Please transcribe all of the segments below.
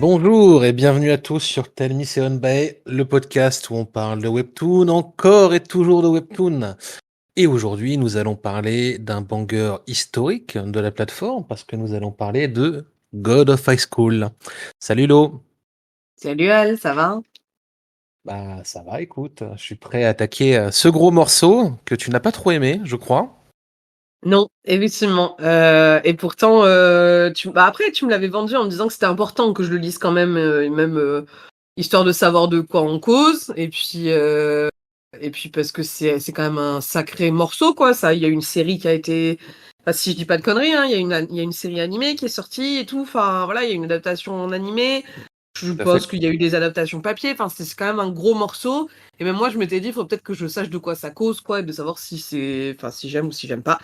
Bonjour et bienvenue à tous sur Tell Me Seven Bay, le podcast où on parle de Webtoon, encore et toujours de Webtoon. Et aujourd'hui, nous allons parler d'un banger historique de la plateforme parce que nous allons parler de God of High School. Salut Lo. Salut Al, ça va? Bah ça va, écoute, je suis prêt à attaquer ce gros morceau que tu n'as pas trop aimé, je crois. Non, effectivement. Et pourtant, après, tu me l'avais vendu en me disant que c'était important que je le lise quand même, histoire de savoir de quoi on cause. Et puis parce que c'est quand même un sacré morceau, quoi. Ça, il y a une série qui a été, enfin, si je dis pas de conneries, hein, il y a une série animée qui est sortie et tout. Enfin, voilà, il y a une adaptation en animé. Je Tout à fait. pense qu'il y a eu des adaptations papier. Enfin, c'est quand même un gros morceau. Et même moi, je m'étais dit, il faut peut-être que je sache de quoi ça cause, quoi, et de savoir si j'aime ou si j'aime pas.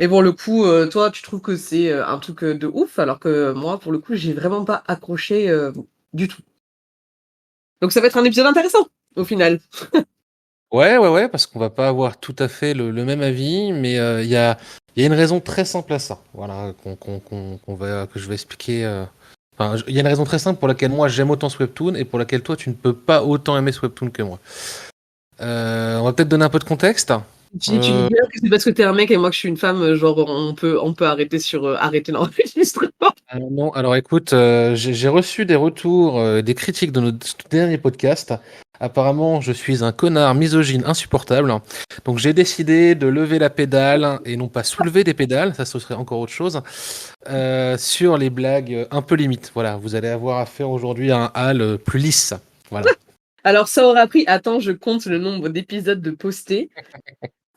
Et pour le coup, toi, tu trouves que c'est un truc de ouf, alors que moi, pour le coup, j'ai vraiment pas accroché du tout. Donc ça va être un épisode intéressant, au final. Ouais, parce qu'on va pas avoir tout à fait le même avis, mais il y a une raison très simple à ça, voilà, que je vais expliquer. Enfin, il y a une raison très simple pour laquelle moi j'aime autant ce webtoon et pour laquelle toi tu ne peux pas autant aimer ce webtoon que moi. On va peut-être donner un peu de contexte. Tu dis bien que c'est parce que t'es un mec et moi que je suis une femme, genre on peut arrêter l'enregistrement. Non, alors écoute, j'ai reçu des retours, des critiques de notre dernier podcast. Apparemment, je suis un connard misogyne insupportable. Donc j'ai décidé de lever la pédale et non pas soulever des pédales, ça ce serait encore autre chose, sur les blagues un peu limites. Voilà, vous allez avoir affaire aujourd'hui à un hall plus lisse. Voilà. Alors ça aura pris, attends, je compte le nombre d'épisodes de postés.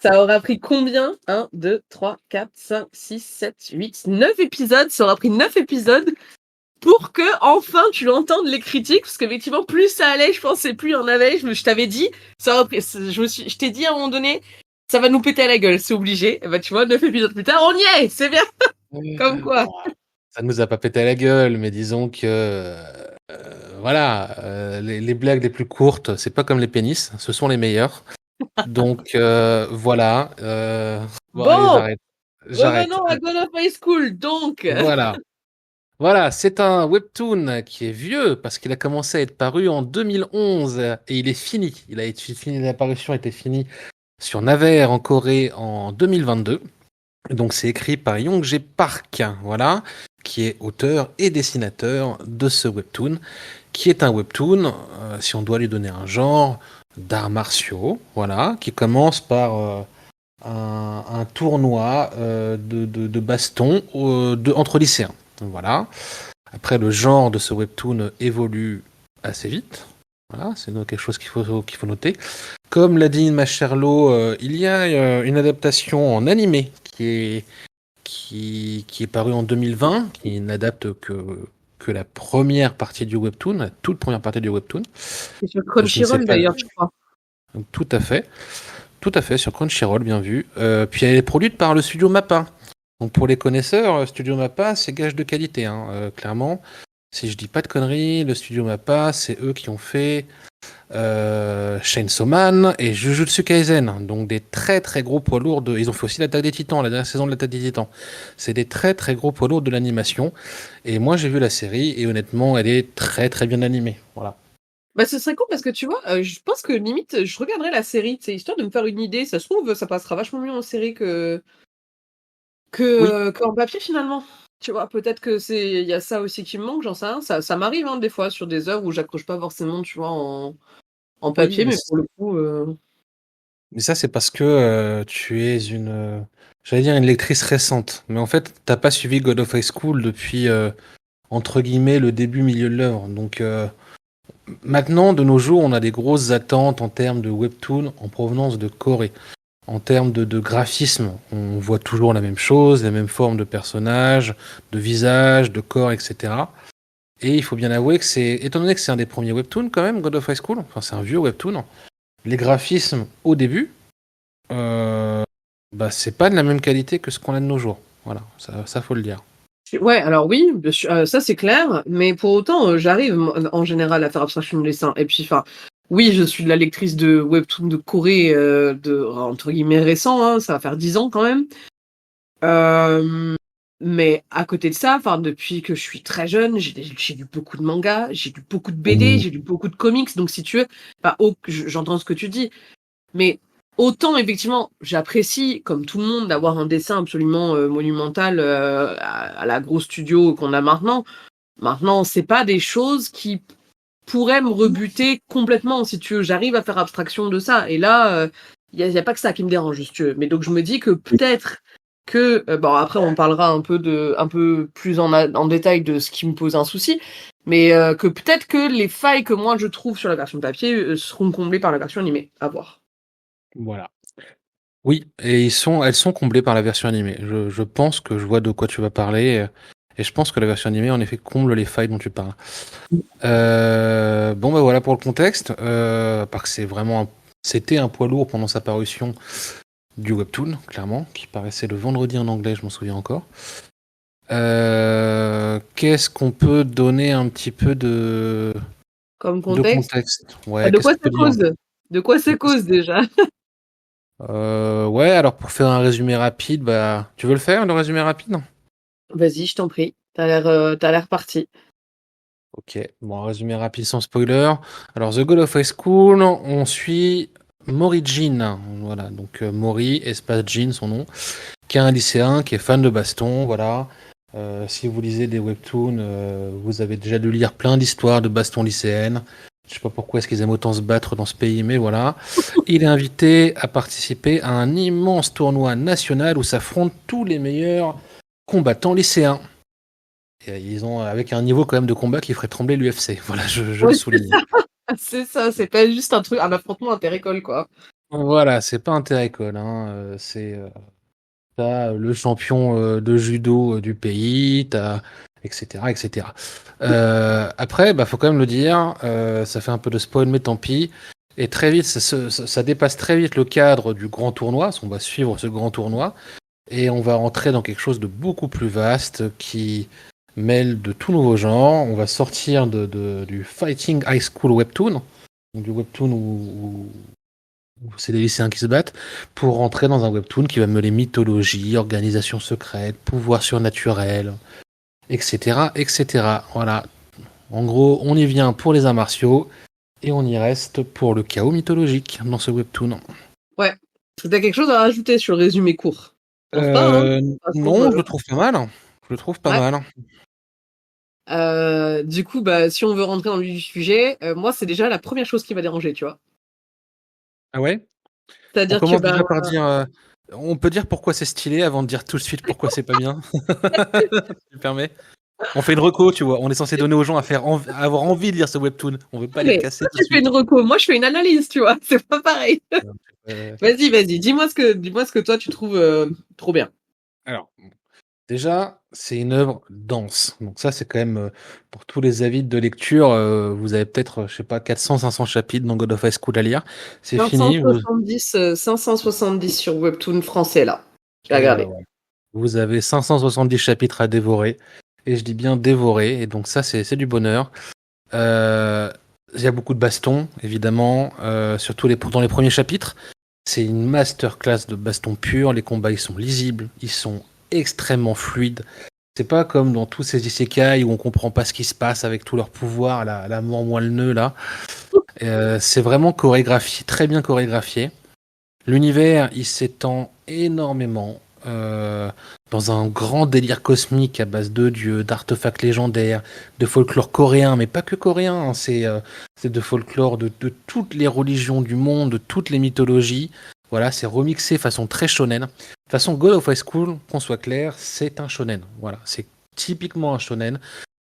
Ça aura pris combien? 1, 2, 3, 4, 5, 6, 7, 8, 9 épisodes. Ça aura pris 9 épisodes pour que enfin tu l'entendes les critiques, parce qu'effectivement plus ça allait, je pensais plus il y en avait. Je t'avais dit, je t'ai dit à un moment donné, ça va nous péter à la gueule, c'est obligé. Et bah tu vois, 9 épisodes plus tard, on y est, c'est bien. Comme quoi. Ça ne nous a pas pété à la gueule, mais disons que voilà, les blagues les plus courtes, c'est pas comme les pénis, ce sont les meilleurs. Donc voilà. Bon, allez, Bon, j'arrête. revenons à God of High School. Donc, Voilà. Voilà, c'est un webtoon qui est vieux parce qu'il a commencé à être paru en 2011 et il est fini. Il a été fini, l'apparition était finie sur Naver en Corée en 2022. Donc c'est écrit par Young-jae Park, voilà, qui est auteur et dessinateur de ce webtoon, qui est un webtoon, si on doit lui donner un genre, d'arts martiaux, voilà, qui commence par un tournoi de baston entre lycéens. Voilà. Après, le genre de ce webtoon évolue assez vite. Voilà, c'est quelque chose qu'il faut noter. Comme l'a dit ma chère Lo, il y a une adaptation en animé qui est parue en 2020, qui n'adapte que la première partie du webtoon, la toute première partie du webtoon. c'est sur Je ne sais Crunchyroll pas. d'ailleurs, je crois. Donc, tout à fait, sur Crunchyroll, bien vu. Puis elle est produite par le studio Mappa. Donc pour les connaisseurs, Studio Mappa, c'est gage de qualité, hein, clairement. Si je dis pas de conneries, le studio Mappa, c'est eux qui ont fait Chainsaw Man et Jujutsu Kaisen. Donc des très très gros poids lourds. Ils ont fait aussi l'Attaque des Titans, la dernière saison de l'Attaque des Titans. C'est des très très gros poids lourds de l'animation. Et moi j'ai vu la série et honnêtement, elle est très très bien animée. Voilà. Bah, ce serait cool parce que tu vois, je pense que limite, je regarderai la série, c'est histoire de me faire une idée. Ça se trouve, ça passera vachement mieux en série Oui. qu'en papier finalement. Tu vois, peut-être que il y a ça aussi qui me manque, j'en sais rien. Ça m'arrive hein, des fois sur des œuvres où j'accroche pas forcément, tu vois, en Oui, papier, mais pour le coup, mais ça, c'est parce que tu es j'allais dire une lectrice récente. Mais en fait, t'as pas suivi God of High School depuis, entre guillemets, le début, milieu de l'œuvre. Donc maintenant, de nos jours, on a des grosses attentes en termes de webtoon en provenance de Corée. En termes de graphisme, on voit toujours la même chose, les mêmes formes de personnages, de visages, de corps, etc. Et il faut bien avouer que étant donné que c'est un des premiers webtoons quand même, God of High School, enfin c'est un vieux webtoon, les graphismes au début, euh, bah, c'est pas de la même qualité que ce qu'on a de nos jours. Voilà, ça faut le dire. ouais, alors oui, bien sûr, ça c'est clair, mais pour autant, j'arrive en général à faire abstraction de dessin. Et puis, enfin, oui, je suis de la lectrice de webtoon de Corée, entre guillemets récent, hein, ça va faire 10 ans quand même. Euh, Mais à côté de ça, enfin, depuis que je suis très jeune, j'ai lu beaucoup de mangas, j'ai lu beaucoup de BD, j'ai lu beaucoup de comics. Donc, si tu veux, enfin, j'entends ce que tu dis. Mais autant, effectivement, j'apprécie, comme tout le monde, d'avoir un dessin absolument monumental à la grosse studio qu'on a maintenant. Maintenant, c'est pas des choses qui pourraient me rebuter complètement, si tu veux. J'arrive à faire abstraction de ça. Et là, il y a pas que ça qui me dérange, si tu veux. Mais donc, je me dis que peut-être que bon, après on parlera un peu plus en détail de ce qui me pose un souci, mais que peut-être que les failles que moi je trouve sur la version papier seront comblées par la version animée. À voir. Voilà. Oui, et elles sont comblées par la version animée. Je pense que je vois de quoi tu vas parler, et je pense que la version animée, en effet, comble les failles dont tu parles. Bon, bah voilà pour le contexte. Parce que c'était un poids lourd pendant sa parution du webtoon, clairement, qui paraissait le vendredi en anglais, je m'en souviens encore. Qu'est-ce qu'on peut donner un petit peu Comme de contexte. contexte? Ouais, De qu'est-ce quoi qu'on ça peut dire? cause? De quoi ça cause déjà? Ouais, alors pour faire un résumé rapide, bah, tu veux le faire, le résumé rapide? Vas-y, je t'en prie. T'as l'air parti. Ok, bon, un résumé rapide sans spoiler. Alors, The God of High School, on suit Mori Jin. Voilà, donc Mori, espace Jin, son nom, qui est un lycéen, qui est fan de baston. Voilà. Si vous lisez des webtoons, vous avez déjà dû lire plein d'histoires de baston lycéennes. Je sais pas pourquoi est-ce qu'ils aiment autant se battre dans ce pays, mais voilà. Il est invité à participer à un immense tournoi national où s'affrontent tous les meilleurs combattants lycéens. Et ils ont avec un niveau quand même de combat qui ferait trembler l'UFC. Voilà, je le Ouais, souligne. c'est ça, c'est pas juste un affrontement inter-école, quoi. Voilà, c'est pas inter-école, hein. C'est t'as le champion de judo du pays, t'as etc. etc. Après, bah faut quand même le dire, ça fait un peu de spoil, mais tant pis. Et très vite, ça dépasse très vite le cadre du grand tournoi. On va suivre ce grand tournoi et on va rentrer dans quelque chose de beaucoup plus vaste qui mêle de tout nouveaux genres. On va sortir du Fighting High School Webtoon, donc du webtoon où c'est des lycéens qui se battent, pour rentrer dans un webtoon qui va mêler mythologie, organisation secrète, pouvoir surnaturel, etc., etc. Voilà. En gros, on y vient pour les arts martiaux et on y reste pour le chaos mythologique dans ce webtoon. Ouais. Est-ce que t'as quelque chose à rajouter sur le résumé court? Je pense pas, hein? De toute façon, Non, je le trouve pas mal. Je le trouve pas ouais. mal. Du coup, bah, si on veut rentrer dans le vif du sujet, moi, c'est déjà la première chose qui m'a dérangé, tu vois. Ah ouais? On C'est-à-dire que, commence bah, déjà par dire. On peut dire pourquoi c'est stylé avant de dire tout de suite pourquoi c'est pas bien. Si tu me permets. On fait une reco, tu vois. On est censé donner aux gens à avoir envie de lire ce webtoon. On veut pas les mais casser toi, tout de tu fais suite. une reco, moi, je fais une analyse, tu vois. C'est pas pareil. Euh, Vas-y, dis-moi ce que toi, tu trouves trop bien. alors, déjà, c'est une œuvre dense. Donc ça, c'est quand même, pour tous les avides de lecture, vous avez peut-être, je sais pas, 400-500 chapitres dans God of High School à lire. C'est fini. 570 sur Webtoon français, là. J'ai Et ben regardé. voilà. Vous avez 570 chapitres à dévorer. Et je dis bien dévorer. Et donc ça, c'est du bonheur. Il y a beaucoup de bastons, évidemment, surtout dans les premiers chapitres. C'est une masterclass de baston pur. Les combats, ils sont lisibles, ils sont extrêmement fluides. C'est pas comme dans tous ces isekai où on comprend pas ce qui se passe avec tous leurs pouvoirs, la mort moins le nœud là. C'est vraiment chorégraphié, très bien chorégraphié. L'univers, il s'étend énormément dans un grand délire cosmique à base de dieux, d'artefacts légendaires, de folklore coréen, mais pas que coréen, hein, c'est de folklore de toutes les religions du monde, de toutes les mythologies. Voilà, c'est remixé façon très shonen. De toute façon, God of High School, qu'on soit clair, c'est un shonen. Voilà, c'est typiquement un shonen.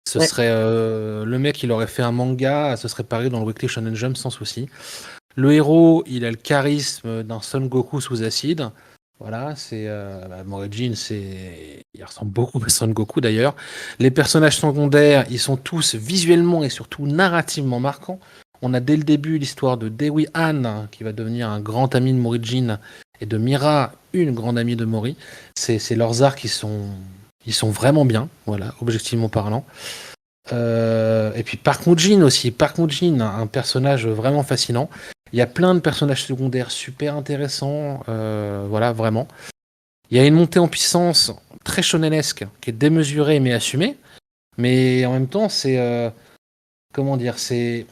Ce Ouais. serait le mec, il aurait fait un manga, ce serait paru dans le Weekly Shonen Jump sans souci. Le héros, il a le charisme d'un Son Goku sous acide. Voilà, c'est Morihjin, il ressemble beaucoup à Son Goku d'ailleurs. Les personnages secondaires, ils sont tous visuellement et surtout narrativement marquants. On a dès le début l'histoire de Dewi Han, qui va devenir un grand ami de Morihjin, et de Mira, une grande amie de Mori. C'est leurs arcs ils sont vraiment bien, voilà, objectivement parlant. Et puis Park Mujin aussi. Park Mujin, un personnage vraiment fascinant. Il y a plein de personnages secondaires super intéressants. Voilà, vraiment. Il y a une montée en puissance très shonenesque, qui est démesuré mais assumé. Mais en même temps, c'est comment dire, c'est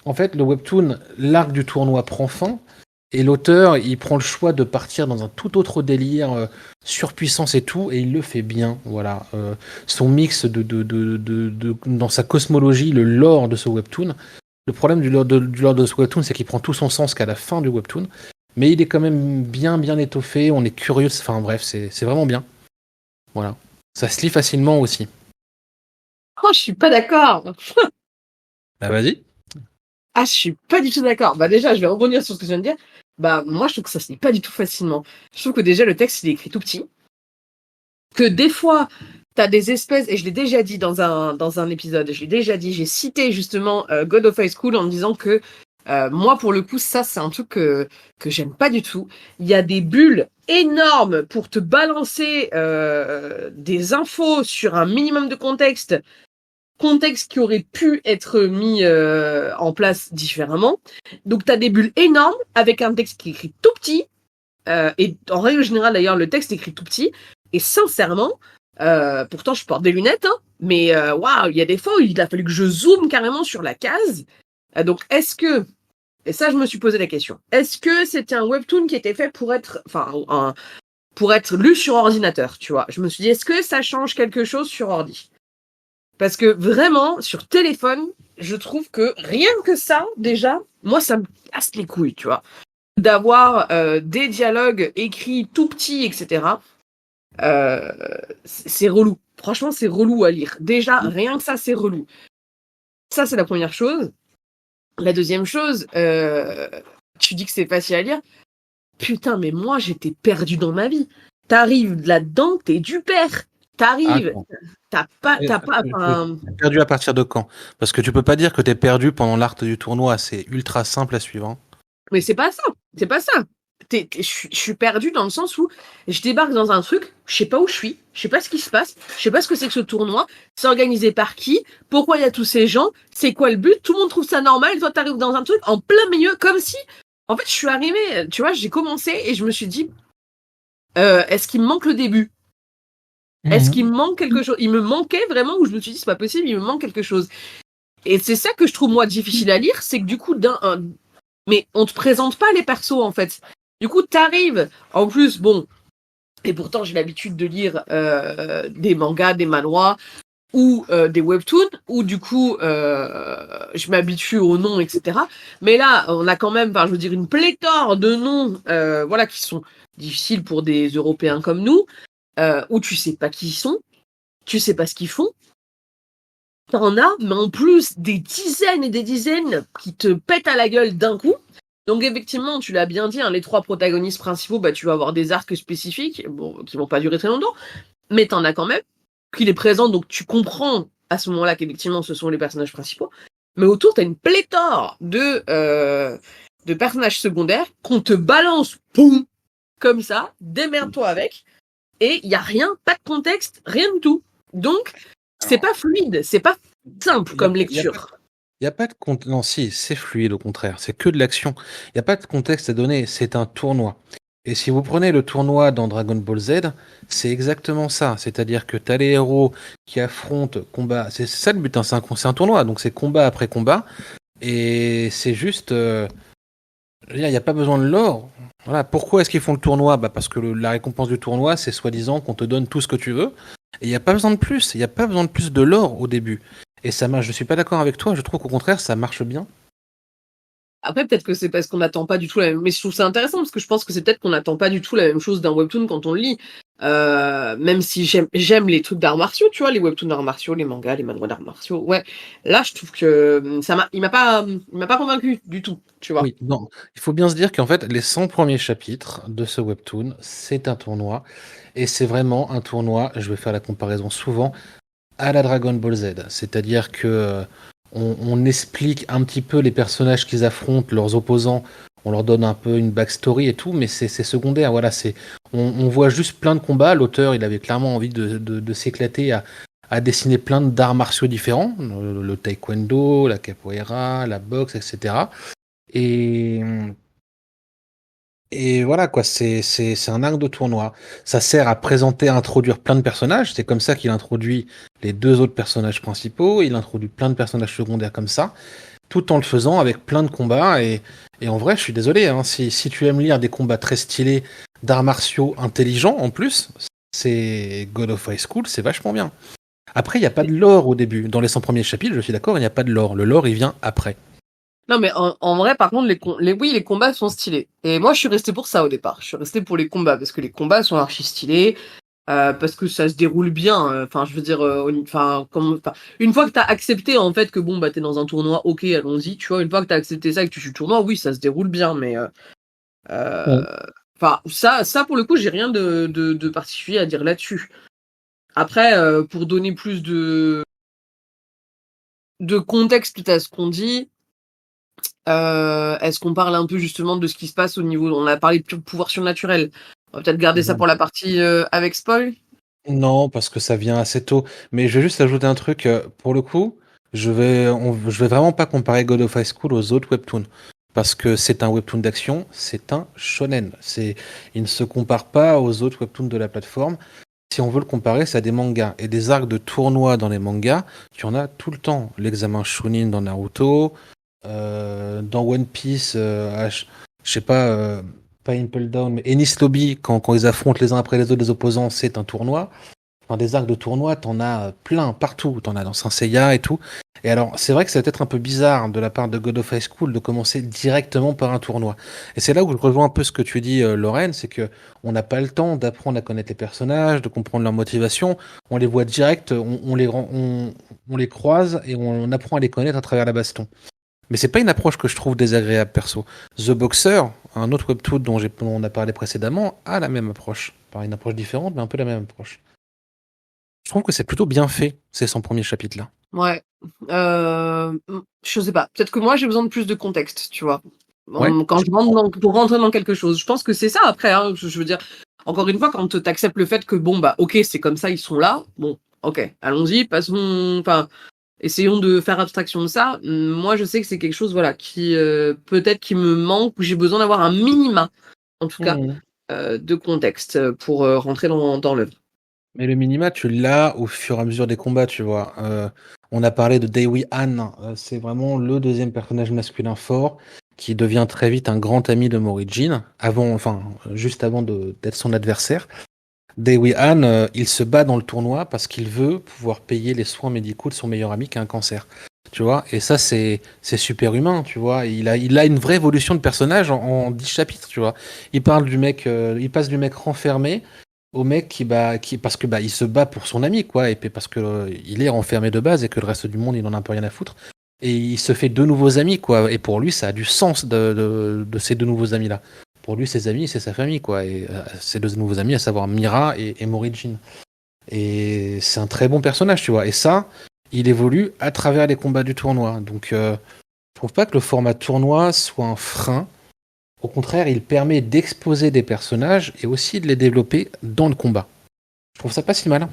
en fait le webtoon, l'arc du tournoi prend fin. Et l'auteur, il prend le choix de partir dans un tout autre délire, surpuissance et tout, et il le fait bien. Voilà, son mix dans sa cosmologie, le lore de ce webtoon. Le problème du lore de ce webtoon, c'est qu'il prend tout son sens qu'à la fin du webtoon, mais il est quand même bien étoffé. On est curieux. Enfin bref, c'est vraiment bien. Voilà, ça se lit facilement aussi. Oh, je suis pas d'accord. Bah vas-y. Ah, je suis pas du tout d'accord. Bah déjà, je vais rebondir sur ce que tu viens de dire. Bah moi, je trouve que ça se lit pas du tout facilement. Je trouve que déjà le texte il est écrit tout petit. Que des fois, t'as des espèces, et je l'ai déjà dit dans un épisode, je l'ai déjà dit, j'ai cité justement God of High School en disant que moi, pour le coup, ça, c'est un truc que j'aime pas du tout. Il y a des bulles énormes pour te balancer des infos sur un minimum de contexte qui aurait pu être mis en place différemment. Donc, tu as des bulles énormes avec un texte qui est écrit tout petit. Et en règle générale, d'ailleurs, le texte est écrit tout petit. Et sincèrement, pourtant, je porte des lunettes, hein, mais waouh, il y a des fois où il a fallu que je zoome carrément sur la case. Donc, est-ce que, et ça, je me suis posé la question, est-ce que c'était un webtoon qui était fait pour être, pour être lu sur ordinateur, tu vois? Je me suis dit, est-ce que ça change quelque chose sur ordi? Parce que vraiment, sur téléphone, je trouve que rien que ça, déjà, moi, ça me casse les couilles, tu vois. D'avoir des dialogues écrits tout petits, etc. C'est relou. Franchement, c'est relou à lire. Déjà, rien que ça, c'est relou. Ça, c'est la première chose. La deuxième chose, tu dis que c'est facile à lire. Putain, mais moi, j'étais perdu dans ma vie. T'arrives là-dedans, t'es du père. T'arrives, t'as pas, T'es perdu à partir de quand? Parce que tu peux pas dire que t'es perdu pendant l'arc du tournoi, c'est ultra simple à suivre. Hein. Mais c'est pas ça. C'est pas ça. Je suis perdu dans le sens où je débarque dans un truc, je sais pas où je suis, je sais pas ce qui se passe, je sais pas ce que c'est que ce tournoi, c'est organisé par qui, pourquoi il y a tous ces gens, c'est quoi le but, tout le monde trouve ça normal, et toi t'arrives dans un truc en plein milieu, comme si, en fait je suis arrivée, tu vois, j'ai commencé et je me suis dit, est-ce qu'il me manque le début? Est-ce qu'il me manque quelque chose? Il me manquait vraiment, où je me suis dit, c'est pas possible, il me manque quelque chose. Et c'est ça que je trouve moi difficile à lire, c'est que du coup, mais on te présente pas les persos en fait. Du coup, t'arrives. En plus, bon, et pourtant j'ai l'habitude de lire des mangas, des manhwas ou des webtoons, où du coup je m'habitue aux noms, etc. Mais là, on a quand même, je veux dire, une pléthore de noms, voilà, qui sont difficiles pour des Européens comme nous, où tu sais pas qui ils sont, tu sais pas ce qu'ils font. T'en as, mais en plus des dizaines et des dizaines qui te pètent à la gueule d'un coup. Donc effectivement, tu l'as bien dit, hein, les trois protagonistes principaux, tu vas avoir des arcs spécifiques, bon, qui vont pas durer très longtemps, mais t'en as quand même, qui les présentent, donc tu comprends à ce moment-là qu'effectivement ce sont les personnages principaux. Mais autour, t'as une pléthore de personnages secondaires qu'on te balance, boum, comme ça, démerde-toi avec, et il y a rien, pas de contexte, rien du tout. Donc, c'est pas fluide, c'est pas simple comme lecture. Il n'y a pas de contexte. Non, si, c'est fluide au contraire. C'est que de l'action. Il n'y a pas de contexte à donner. C'est un tournoi. Et si vous prenez le tournoi dans Dragon Ball Z, c'est exactement ça. C'est-à-dire que tu as les héros qui affrontent combat. C'est ça le but. Hein. C'est un tournoi. Donc c'est combat après combat. Et c'est juste. Je veux dire, il n'y a pas besoin de l'or. Voilà. Pourquoi est-ce qu'ils font le tournoi? Parce que la récompense du tournoi, c'est soi-disant qu'on te donne tout ce que tu veux. Et il n'y a pas besoin de plus. Il n'y a pas besoin de plus de l'or au début. Et ça marche. Je suis pas d'accord avec toi. Je trouve qu'au contraire, ça marche bien. Après, peut-être que c'est parce qu'on n'attend pas du tout la même. Mais je trouve ça intéressant parce que je pense que c'est peut-être qu'on n'attend pas du tout la même chose d'un webtoon quand on le lit. Même si j'aime les trucs d'arts martiaux, tu vois, les webtoons d'arts martiaux, les mangas, les manhwas d'arts martiaux. Ouais, là, je trouve que il m'a pas convaincu du tout, tu vois. Oui, non. Il faut bien se dire qu'en fait, les 100 premiers chapitres de ce webtoon, c'est un tournoi. Et c'est vraiment un tournoi, je vais faire la comparaison souvent, à la Dragon Ball Z. C'est-à-dire que on explique un petit peu les personnages qu'ils affrontent, leurs opposants, on leur donne un peu une backstory et tout, mais c'est secondaire. Voilà, on voit juste plein de combats. L'auteur, il avait clairement envie de s'éclater à dessiner plein d'arts martiaux différents, le taekwondo, la capoeira, la boxe, etc. Et Et voilà, quoi, c'est un arc de tournoi. Ça sert à présenter, à introduire plein de personnages. C'est comme ça qu'il introduit les deux autres personnages principaux. Il introduit plein de personnages secondaires comme ça, tout en le faisant avec plein de combats. Et en vrai, je suis désolé, hein, si tu aimes lire des combats très stylés, d'arts martiaux intelligents en plus, c'est God of High School, c'est vachement bien. Après, il n'y a pas de lore au début. Dans les 100 premiers chapitres, je suis d'accord, il n'y a pas de lore. Le lore, il vient après. Non, mais en vrai, par contre, oui, les combats sont stylés. Et moi, je suis resté pour ça au départ. Je suis resté pour les combats, parce que les combats sont archi stylés, parce que ça se déroule bien. Enfin, je veux dire, une fois que t'as accepté, en fait, que bon, bah, t'es dans un tournoi, ok, allons-y, tu vois, une fois que t'as accepté ça et que tu joues le tournoi, oui, ça se déroule bien, mais, Mm. enfin, ça, pour le coup, j'ai rien de particulier à dire là-dessus. Après, pour donner plus de contexte à ce qu'on dit, est-ce qu'on parle un peu justement de ce qui se passe au niveau. On a parlé de pouvoir surnaturel. On va peut-être garder ça pour la partie avec spoil. Non, parce que ça vient assez tôt. Mais je vais juste ajouter un truc. Pour le coup, je vais vraiment pas comparer God of High School aux autres webtoons. Parce que c'est un webtoon d'action, c'est un shonen. Il ne se compare pas aux autres webtoons de la plateforme. Si on veut le comparer, c'est à des mangas. Et des arcs de tournoi dans les mangas, tu en as tout le temps. L'examen Chunin dans Naruto, dans One Piece, je sais pas, pas Impel Down, mais Enies Lobby, quand ils affrontent les uns après les autres les opposants, c'est un tournoi. Enfin, des arcs de tournoi, t'en as plein partout. T'en as dans Saint Seiya et tout. Et alors, c'est vrai que c'est peut-être un peu bizarre de la part de God of High School de commencer directement par un tournoi. Et c'est là où je rejoins un peu ce que tu dis, Lorraine, c'est que on n'a pas le temps d'apprendre à connaître les personnages, de comprendre leur motivation. On les voit direct, on les croise et on apprend à les connaître à travers la baston. Mais c'est pas une approche que je trouve désagréable perso. The Boxer, un autre webtoon dont on a parlé précédemment, a la même approche. Pas une approche différente, mais un peu la même approche. Je trouve que c'est plutôt bien fait, ces 100 premiers chapitres-là. Ouais. Je sais pas. Peut-être que moi j'ai besoin de plus de contexte, tu vois. Ouais, Quand je rentre pour rentrer dans quelque chose. Je pense que c'est ça après. Hein, je veux dire, encore une fois, quand tu acceptes le fait que bon bah ok c'est comme ça, ils sont là. Bon, ok, allons-y, passons. Enfin, essayons de faire abstraction de ça. Moi, je sais que c'est quelque chose, voilà, qui peut-être qui me manque, où j'ai besoin d'avoir un minima, en tout cas, Mhm. de contexte pour rentrer dans l'œuvre. Mais le minima, tu l'as au fur et à mesure des combats, tu vois. On a parlé de Daiwi Han, c'est vraiment le deuxième personnage masculin fort qui devient très vite un grand ami de Morijin, juste avant d'être son adversaire. Daiwi Han, il se bat dans le tournoi parce qu'il veut pouvoir payer les soins médicaux de son meilleur ami qui a un cancer. Tu vois, et ça, c'est super humain, tu vois. Il a une vraie évolution de personnage en 10 chapitres, tu vois. Il passe du mec renfermé au mec parce que il se bat pour son ami, quoi, et puis parce que il est renfermé de base et que le reste du monde, il en a un peu rien à foutre. Et il se fait deux nouveaux amis, quoi. Et pour lui, ça a du sens de ces deux nouveaux amis-là. Pour lui, ses amis, c'est sa famille, quoi. Et ses deux nouveaux amis, à savoir Mira et Morijin. Et c'est un très bon personnage, tu vois. Et ça, il évolue à travers les combats du tournoi. Donc, je trouve pas que le format tournoi soit un frein. Au contraire, il permet d'exposer des personnages et aussi de les développer dans le combat. Je trouve ça pas si mal.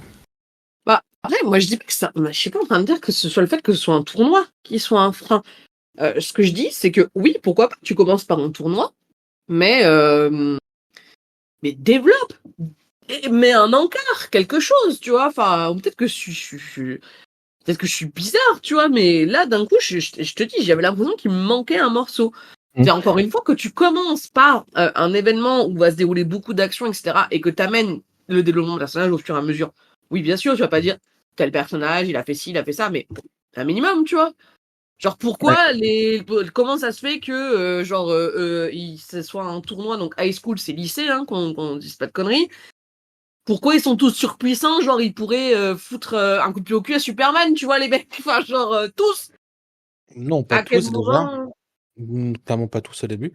Bah, après, moi, je dis pas que ça. Je suis pas en train de dire que ce soit le fait que ce soit un tournoi qui soit un frein. Ce que je dis, c'est que oui, pourquoi pas, tu commences par un tournoi, mais, mais développe, mets un encart, quelque chose, tu vois. Enfin, ou peut-être que peut-être que je suis bizarre, tu vois, mais là, d'un coup, je te dis, j'avais l'impression qu'il me manquait un morceau. Mm. C'est encore une fois que tu commences par un événement où va se dérouler beaucoup d'actions, etc., et que tu amènes le développement de personnage au fur et à mesure. Oui, bien sûr, tu vas pas dire tel personnage, il a fait ci, il a fait ça, mais un minimum, tu vois. Genre, Ouais. comment ça se fait que, ce soit un tournoi, donc high school, c'est lycée, hein, qu'on dise pas de conneries. Pourquoi ils sont tous surpuissants? Genre, ils pourraient foutre un coup de pied au cul à Superman, tu vois, les mecs. Enfin, genre, tous. Non, pas À quel tous déjà. moment? Clairement pas tous au début.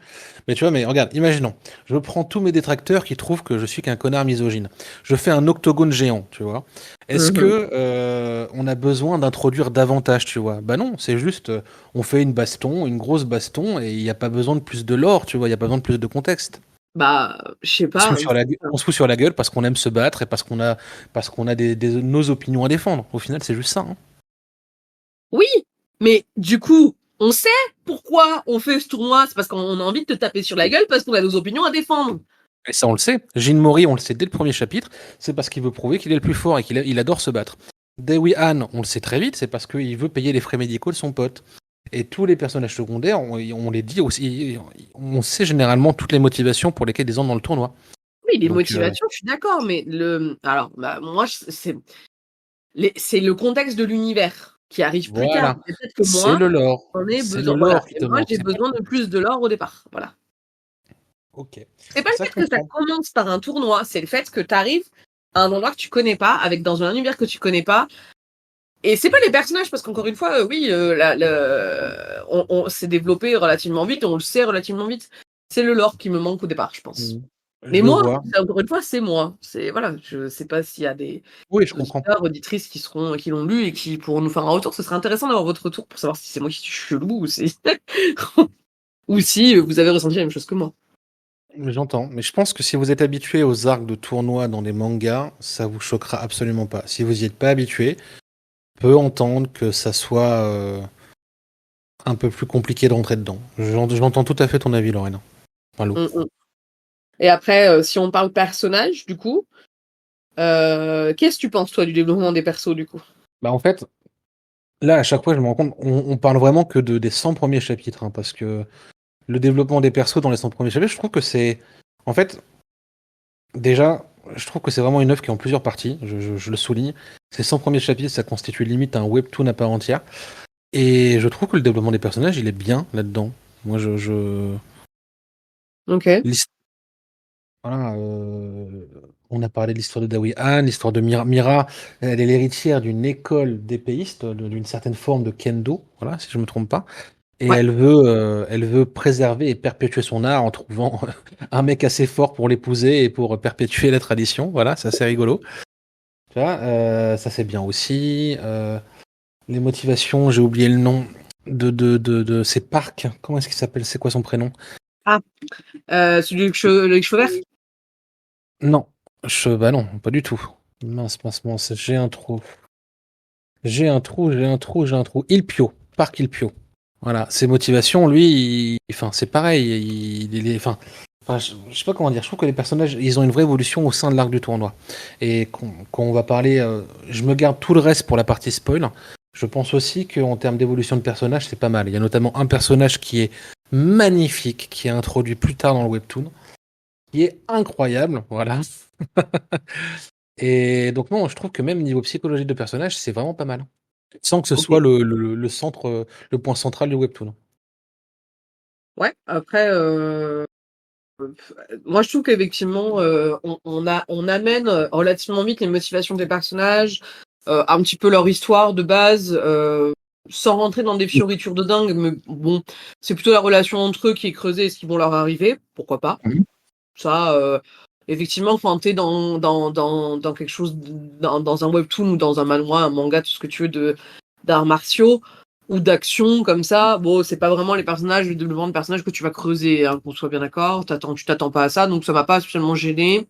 Mais tu vois, mais regarde, imaginons. Je prends tous mes détracteurs qui trouvent que je suis qu'un connard misogyne. Je fais un octogone géant, tu vois. Est-ce Mhm. que on a besoin d'introduire davantage, tu vois? Bah non, c'est juste, on fait une baston, une grosse baston, et il n'y a pas besoin de plus de lore, tu vois. Il n'y a pas besoin de plus de contexte. Bah, je sais pas. On se fout sur la gueule parce qu'on aime se battre et parce qu'on a nos opinions à défendre. Au final, c'est juste ça, hein. Oui, mais du coup, On sait pourquoi on fait ce tournoi, c'est parce qu'on a envie de te taper sur la gueule parce qu'on a nos opinions à défendre. Et ça, on le sait. Jin Mori, on le sait dès le premier chapitre, c'est parce qu'il veut prouver qu'il est le plus fort et qu'il adore se battre. Dewey Han, on le sait très vite, c'est parce qu'il veut payer les frais médicaux de son pote. Et tous les personnages secondaires, on les dit aussi, on sait généralement toutes les motivations pour lesquelles ils entrent dans le tournoi. Oui, les motivations, je suis d'accord, mais moi, c'est le contexte de l'univers qui arrive plus tard. Peut-être que moi, c'est le lore. C'est le lore qui te manque. Moi, j'ai besoin de plus de lore au départ. Voilà. Ok. C'est pas le fait que ça commence par un tournoi, c'est le fait que tu arrives à un endroit que tu connais pas, avec dans un univers que tu connais pas. Et c'est pas les personnages, parce qu'encore une fois, on s'est développé relativement vite, on le sait relativement vite. C'est le lore qui me manque au départ, je pense. Mais moi, encore une fois, c'est moi. Voilà, je sais pas s'il y a des auditeurs, auditrices qui l'ont lu et qui pourront nous faire un retour. Ce serait intéressant d'avoir votre retour pour savoir si c'est moi qui suis chelou ou si vous avez ressenti la même chose que moi. J'entends, mais je pense que si vous êtes habitué aux arcs de tournoi dans les mangas, ça vous choquera absolument pas. Si vous n'y êtes pas habitué, peut entendre que ça soit un peu plus compliqué de rentrer dedans. J'entends tout à fait ton avis, Lorena. Et après, si on parle personnage, du coup, qu'est-ce que tu penses, toi, du développement des persos, du coup? Bah, en fait, là, à chaque fois, je me rends compte, on parle vraiment que des 100 premiers chapitres, hein, parce que le développement des persos dans les 100 premiers chapitres, je trouve que c'est... En fait, déjà, je trouve que c'est vraiment une œuvre qui est en plusieurs parties, je le souligne. Ces 100 premiers chapitres, ça constitue limite un webtoon à part entière. Et je trouve que le développement des personnages, il est bien là-dedans. Moi, Ok. Voilà, on a parlé de l'histoire de Dewey Han, l'histoire de Mira. Elle est l'héritière d'une école d'épéiste, d'une certaine forme de kendo, voilà, si je me trompe pas. Et elle veut préserver et perpétuer son art en trouvant un mec assez fort pour l'épouser et pour perpétuer la tradition. Voilà, c'est assez rigolo. Tu vois, ça c'est bien aussi. Les motivations, j'ai oublié le nom de ces parcs. Comment est-ce qu'il s'appelle? C'est quoi son prénom? Celui avec les cheveux verts? Non, bah non, pas du tout. Mince, j'ai un trou. Il Pio, Parc Il Pio. Voilà, ses motivations, lui, c'est pareil. Je sais pas comment dire. Je trouve que les personnages, ils ont une vraie évolution au sein de l'arc du tournoi. Et quand on va parler, je me garde tout le reste pour la partie spoil. Je pense aussi qu'en termes d'évolution de personnages, c'est pas mal. Il y a notamment un personnage qui est magnifique, qui est introduit plus tard dans le webtoon, qui est incroyable, voilà. Et donc non, je trouve que même niveau psychologie de personnage, c'est vraiment pas mal. Sans que ce soit le centre, le point central du webtoon. Ouais, après, moi je trouve qu'effectivement, on amène relativement vite les motivations des personnages, un petit peu leur histoire de base, sans rentrer dans des fioritures de dingue, mais bon, c'est plutôt la relation entre eux qui est creusée et ce qui vont leur arriver, pourquoi pas. Ça, effectivement, quand t'es dans quelque chose, dans un webtoon ou dans un manhwa, un manga, tout ce que tu veux d'arts martiaux ou d'action comme ça, bon, c'est pas vraiment les personnages, le développement de personnages que tu vas creuser, hein, qu'on soit bien d'accord. Tu t'attends pas à ça, donc ça m'a pas spécialement gêné.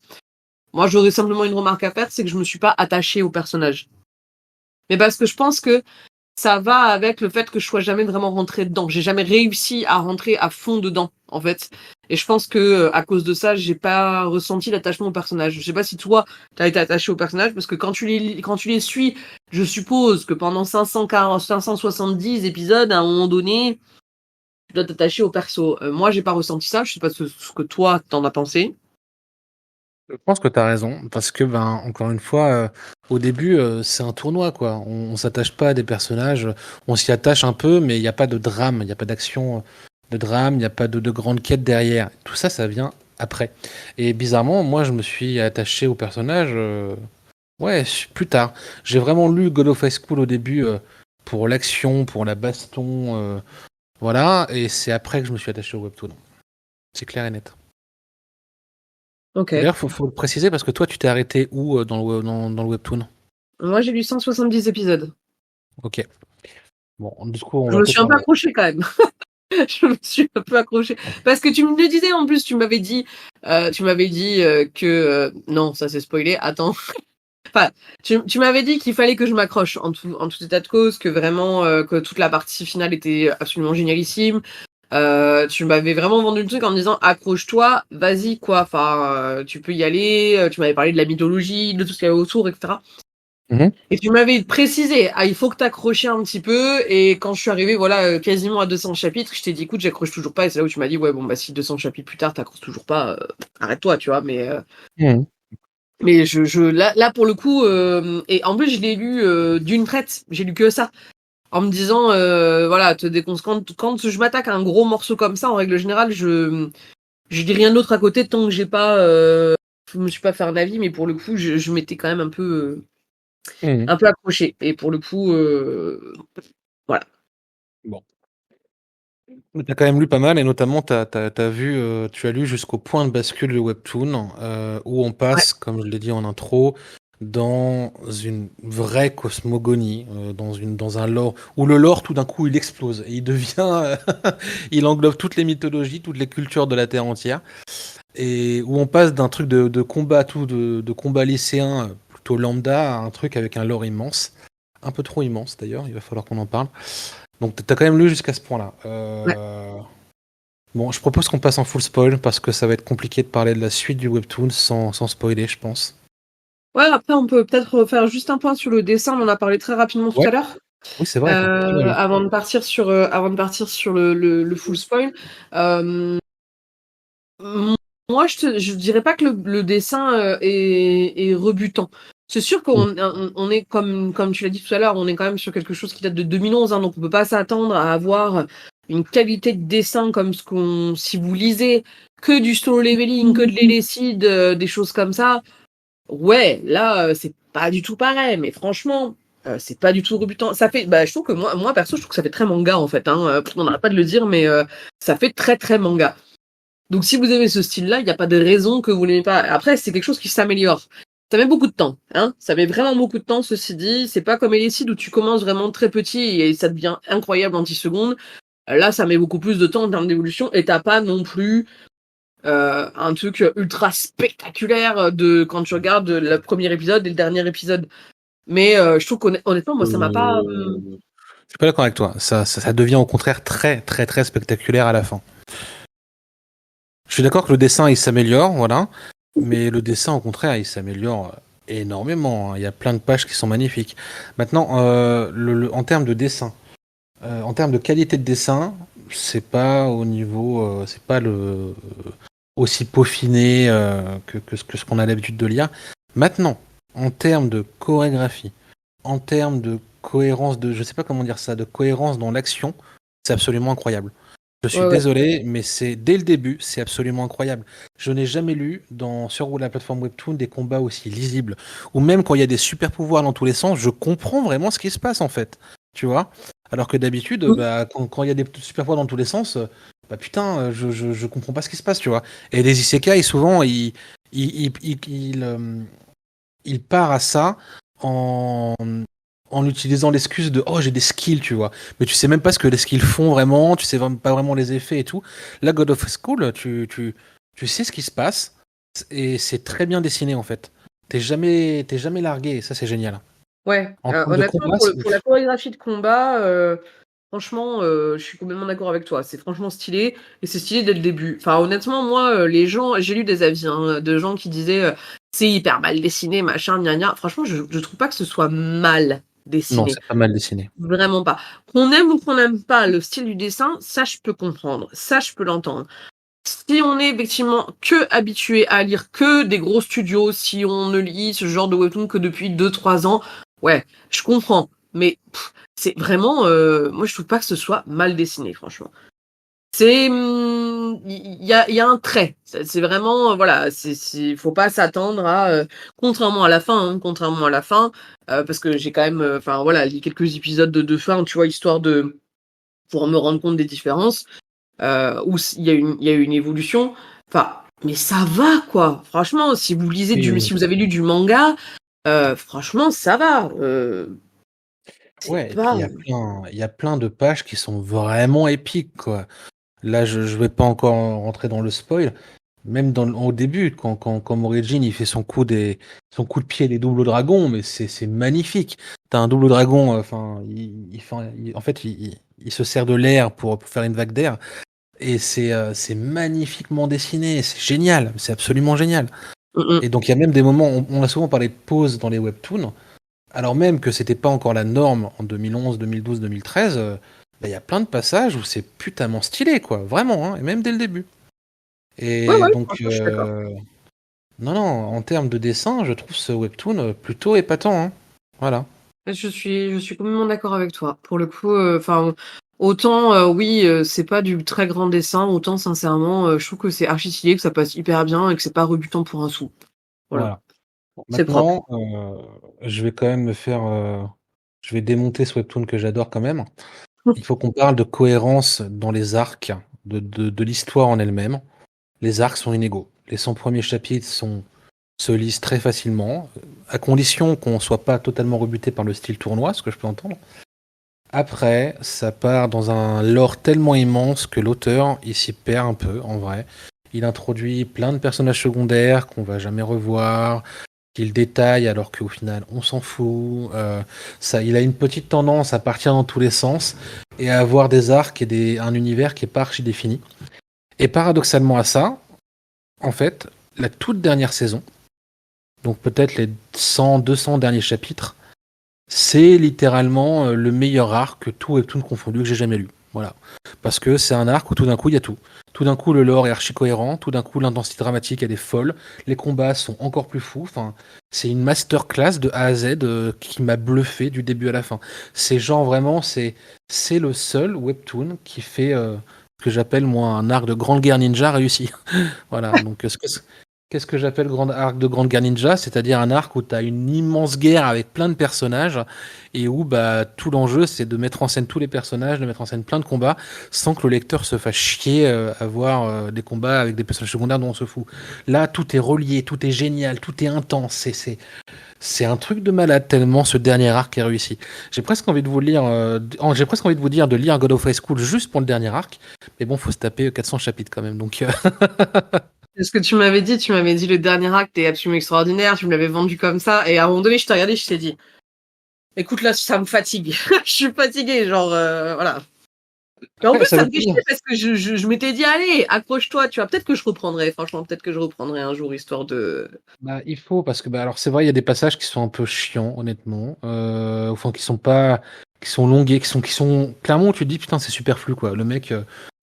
Moi, j'aurais simplement une remarque à faire, c'est que je me suis pas attachée au personnage. Mais parce que je pense que ça va avec le fait que je sois jamais vraiment rentrée dedans. J'ai jamais réussi à rentrer à fond dedans, en fait. Et je pense que à cause de ça, j'ai pas ressenti l'attachement au personnage. Je sais pas si toi, t'as été attaché au personnage, parce que quand tu les suis, je suppose que pendant 570 épisodes, à un moment donné, tu dois t'attacher au perso. Moi, j'ai pas ressenti ça. Je sais pas ce que toi, t'en as pensé. Je pense que tu as raison, parce que, encore une fois, au début, c'est un tournoi, quoi. On s'attache pas à des personnages, on s'y attache un peu, mais il n'y a pas de drame, il n'y a pas d'action de drame, il n'y a pas de grande quête derrière. Tout ça, ça vient après. Et bizarrement, moi, je me suis attaché au personnage, plus tard. J'ai vraiment lu God of High School au début pour l'action, pour la baston, voilà, et c'est après que je me suis attaché au webtoon. C'est clair et net. Ok. D'ailleurs, faut le préciser parce que toi, tu t'es arrêté où dans le webtoon? Moi, j'ai lu 170 épisodes. Ok. Bon, du coup, Je me suis un peu accroché quand même. Je me suis un peu accroché. Parce que tu me le disais en plus, tu m'avais dit que... non, ça c'est spoilé. Attends. Enfin, tu m'avais dit qu'il fallait que je m'accroche en tout état de cause, que vraiment que toute la partie finale était absolument génialissime. Tu m'avais vraiment vendu le truc en me disant accroche-toi, vas-y quoi. Enfin, tu peux y aller. Tu m'avais parlé de la mythologie, de tout ce qu'il y avait autour, etc. Et tu m'avais précisé, il faut que t'accroches un petit peu. Et quand je suis arrivé, voilà, quasiment à 200 chapitres, je t'ai dit, écoute, j'accroche toujours pas. Et c'est là où tu m'as dit, ouais, bon, bah, si 200 chapitres plus tard, t'accroches toujours pas, arrête-toi, tu vois. Mais là, pour le coup, et en plus, je l'ai lu d'une traite. J'ai lu que ça. En me disant, voilà, quand je m'attaque à un gros morceau comme ça, en règle générale, je dis rien d'autre à côté tant que je me suis pas fait un avis, mais pour le coup, je m'étais quand même un peu accroché. Et pour le coup, voilà. Bon. Mais t'as quand même lu pas mal, et notamment t'as vu, tu as lu jusqu'au point de bascule de Webtoon, où on Ouais. passe, comme je l'ai dit en intro, dans une vraie cosmogonie, dans un lore, où le lore tout d'un coup il explose, et il devient, il englobe toutes les mythologies, toutes les cultures de la Terre entière, et où on passe d'un truc de combat, de combat lycéen, plutôt lambda, à un truc avec un lore immense, un peu trop immense d'ailleurs, il va falloir qu'on en parle. Donc t'as quand même lu jusqu'à ce point-là. Ouais. Bon, je propose qu'on passe en full spoil parce que ça va être compliqué de parler de la suite du webtoon sans spoiler, je pense. Ouais, après, on peut peut-être refaire juste un point sur le dessin. On en a parlé très rapidement tout Ouais, à l'heure. oui, c'est vrai, t'as très bien lu. Avant de partir sur le full spoil. Euh, Moi, je dirais pas que le dessin est rebutant. C'est sûr qu'on est, comme tu l'as dit tout à l'heure, on est quand même sur quelque chose qui date de 2011, hein, donc on peut pas s'attendre à avoir une qualité de dessin comme si vous lisez que du solo leveling, que de l'Elecid, des choses comme ça. Ouais, là, c'est pas du tout pareil, mais franchement, c'est pas du tout rebutant. Je trouve que moi perso, je trouve que ça fait très manga en fait. Hein. On n'arrête pas de le dire, mais ça fait très très manga. Donc si vous aimez ce style-là, il n'y a pas de raison que vous l'aimez pas. Après, c'est quelque chose qui s'améliore. Ça met beaucoup de temps, hein. Ça met vraiment beaucoup de temps, ceci dit. C'est pas comme Elecid où tu commences vraiment très petit et ça devient incroyable en 10 secondes. Là, ça met beaucoup plus de temps en termes d'évolution et t'as pas non plus un truc ultra spectaculaire de quand tu regardes le premier épisode et le dernier épisode. Mais je trouve qu'honnêtement, moi, ça m'a pas. Je suis pas d'accord avec toi. Ça devient au contraire très très très spectaculaire à la fin. Je suis d'accord que le dessin il s'améliore, voilà. Mais le dessin au contraire il s'améliore énormément. Hein. Il y a plein de pages qui sont magnifiques. Maintenant, en termes de dessin, en termes de qualité de dessin, c'est pas au niveau, c'est pas aussi peaufiné que ce qu'on a l'habitude de lire. Maintenant, en termes de chorégraphie, en termes de cohérence je sais pas comment dire ça, de cohérence dans l'action, c'est absolument incroyable. Je suis Ouais, ouais. désolé, mais c'est dès le début, c'est absolument incroyable. Je n'ai jamais lu sur la plateforme Webtoon des combats aussi lisibles, ou même quand il y a des super pouvoirs dans tous les sens, je comprends vraiment ce qui se passe en fait, tu vois. Alors que d'habitude, bah, quand il y a des super pouvoirs dans tous les sens, bah putain, je comprends pas ce qui se passe, tu vois. Et les isekai, souvent, il part à ça en, en utilisant l'excuse de oh j'ai des skills, tu vois. Mais tu sais même pas ce que les skills font vraiment, tu sais pas vraiment les effets et tout. Là, God of School, tu sais ce qui se passe et c'est très bien dessiné en fait. T'es jamais largué et ça c'est génial. Ouais, En termes de honnêtement, combat, pour la chorégraphie de combat, franchement, je suis complètement d'accord avec toi. C'est franchement stylé, et c'est stylé dès le début. Enfin, honnêtement, moi, les gens, j'ai lu des avis de gens qui disaient c'est hyper mal dessiné, machin, gna gna. Franchement, je trouve pas que ce soit mal non, dessiné. c'est pas mal dessiné. Vraiment pas. Qu'on aime ou qu'on n'aime pas le style du dessin, ça, je peux comprendre. Ça, je peux l'entendre. Si on est effectivement que habitué à lire que des gros studios, si on ne lit ce genre de webtoon que depuis 2-3 ans, ouais, je comprends. Mais c'est vraiment, moi je trouve pas que ce soit mal dessiné, franchement. Il y a un trait. C'est vraiment, voilà, faut pas s'attendre à, contrairement à la fin, parce que j'ai quand même, enfin voilà, lu quelques épisodes de fin, tu vois, histoire de pour me rendre compte des différences où il y a eu une évolution. Enfin, mais ça va quoi. Franchement, si vous si vous avez lu du manga, franchement, ça va. C'est Ouais, et puis pas. il y a plein de pages qui sont vraiment épiques, quoi. Là, je vais pas encore rentrer dans le spoil, Même au début, quand Morihjin il fait son coup de pied des doubles dragons, mais c'est magnifique. T'as un double dragon, enfin, en fait, il se sert de l'air pour faire une vague d'air, et c'est magnifiquement dessiné, c'est génial, c'est absolument génial. Mm, Et donc il y a même des moments, on a souvent parlé de pause dans les webtoons, alors même que c'était pas encore la norme en 2011, 2012, 2013. Il y a plein de passages où c'est putamment stylé, quoi, vraiment, hein, et même dès le début. Ouais, Et ouais, donc, franchement, je suis d'accord. non, non, en termes de dessin, je trouve ce webtoon plutôt épatant, hein. Voilà. Je suis complètement d'accord avec toi. Pour le coup, enfin, autant, oui, c'est pas du très grand dessin, autant sincèrement, je trouve que c'est archi stylé, que ça passe hyper bien et que c'est pas rebutant pour un sou. Voilà, Voilà. Bon, c'est propre. maintenant, je vais quand même je vais démonter ce webtoon que j'adore quand même. Il faut qu'on parle de cohérence dans les arcs, de l'histoire en elle-même. Les arcs sont inégaux. Les 100 premiers chapitres se lisent très facilement, à condition qu'on soit pas totalement rebuté par le style tournoi, ce que je peux entendre. Après, ça part dans un lore tellement immense que l'auteur, il s'y perd un peu, en vrai. Il introduit plein de personnages secondaires qu'on va jamais revoir, qu'il détaille alors qu'au final, on s'en fout. Il a une petite tendance à partir dans tous les sens et à avoir des arcs et un univers qui est pas archi défini. Et paradoxalement à ça, en fait, la toute dernière saison, donc peut-être les 100, 200 derniers chapitres, c'est littéralement le meilleur arc, tout et tout confondu, que j'ai jamais lu. Voilà. Parce que c'est un arc où tout d'un coup il y a tout. Tout d'un coup le lore est archi cohérent, tout d'un coup l'intensité dramatique elle est folle, les combats sont encore plus fous. Enfin, c'est une masterclass de A à Z qui m'a bluffé du début à la fin. C'est genre vraiment, c'est le seul webtoon qui fait ce que j'appelle moi un arc de Grande Guerre Ninja réussi. Voilà, donc qu'est-ce que j'appelle grand arc de Grande Guerre Ninja? C'est-à-dire un arc où tu as une immense guerre avec plein de personnages et où bah, tout l'enjeu c'est de mettre en scène tous les personnages, de mettre en scène plein de combats sans que le lecteur se fasse chier à voir des combats avec des personnages secondaires dont on se fout. Là, tout est relié, tout est génial, tout est intense. C'est un truc de malade tellement ce dernier arc est réussi. J'ai presque envie de vous lire, j'ai presque envie de vous dire de lire God of High School juste pour le dernier arc, mais bon, faut se taper 400 chapitres quand même, donc. C'est ce que tu m'avais dit le dernier acte est absolument extraordinaire, tu me l'avais vendu comme ça, et à un moment donné, je t'ai regardé, je t'ai dit, écoute, là, ça me fatigue. Je suis fatiguée, genre, voilà. Mais en Après, plus, ça ça veut me fait pas chier dire. parce que je m'étais dit, allez, accroche-toi, tu vois. Peut-être que je reprendrai, franchement, peut-être que je reprendrai un jour, histoire de. Bah, il faut, parce que, bah, alors, c'est vrai, il y a des passages qui sont un peu chiants, honnêtement. Enfin, qui sont pas, qui sont longués, clairement, tu te dis, putain, c'est superflu, quoi. Le mec,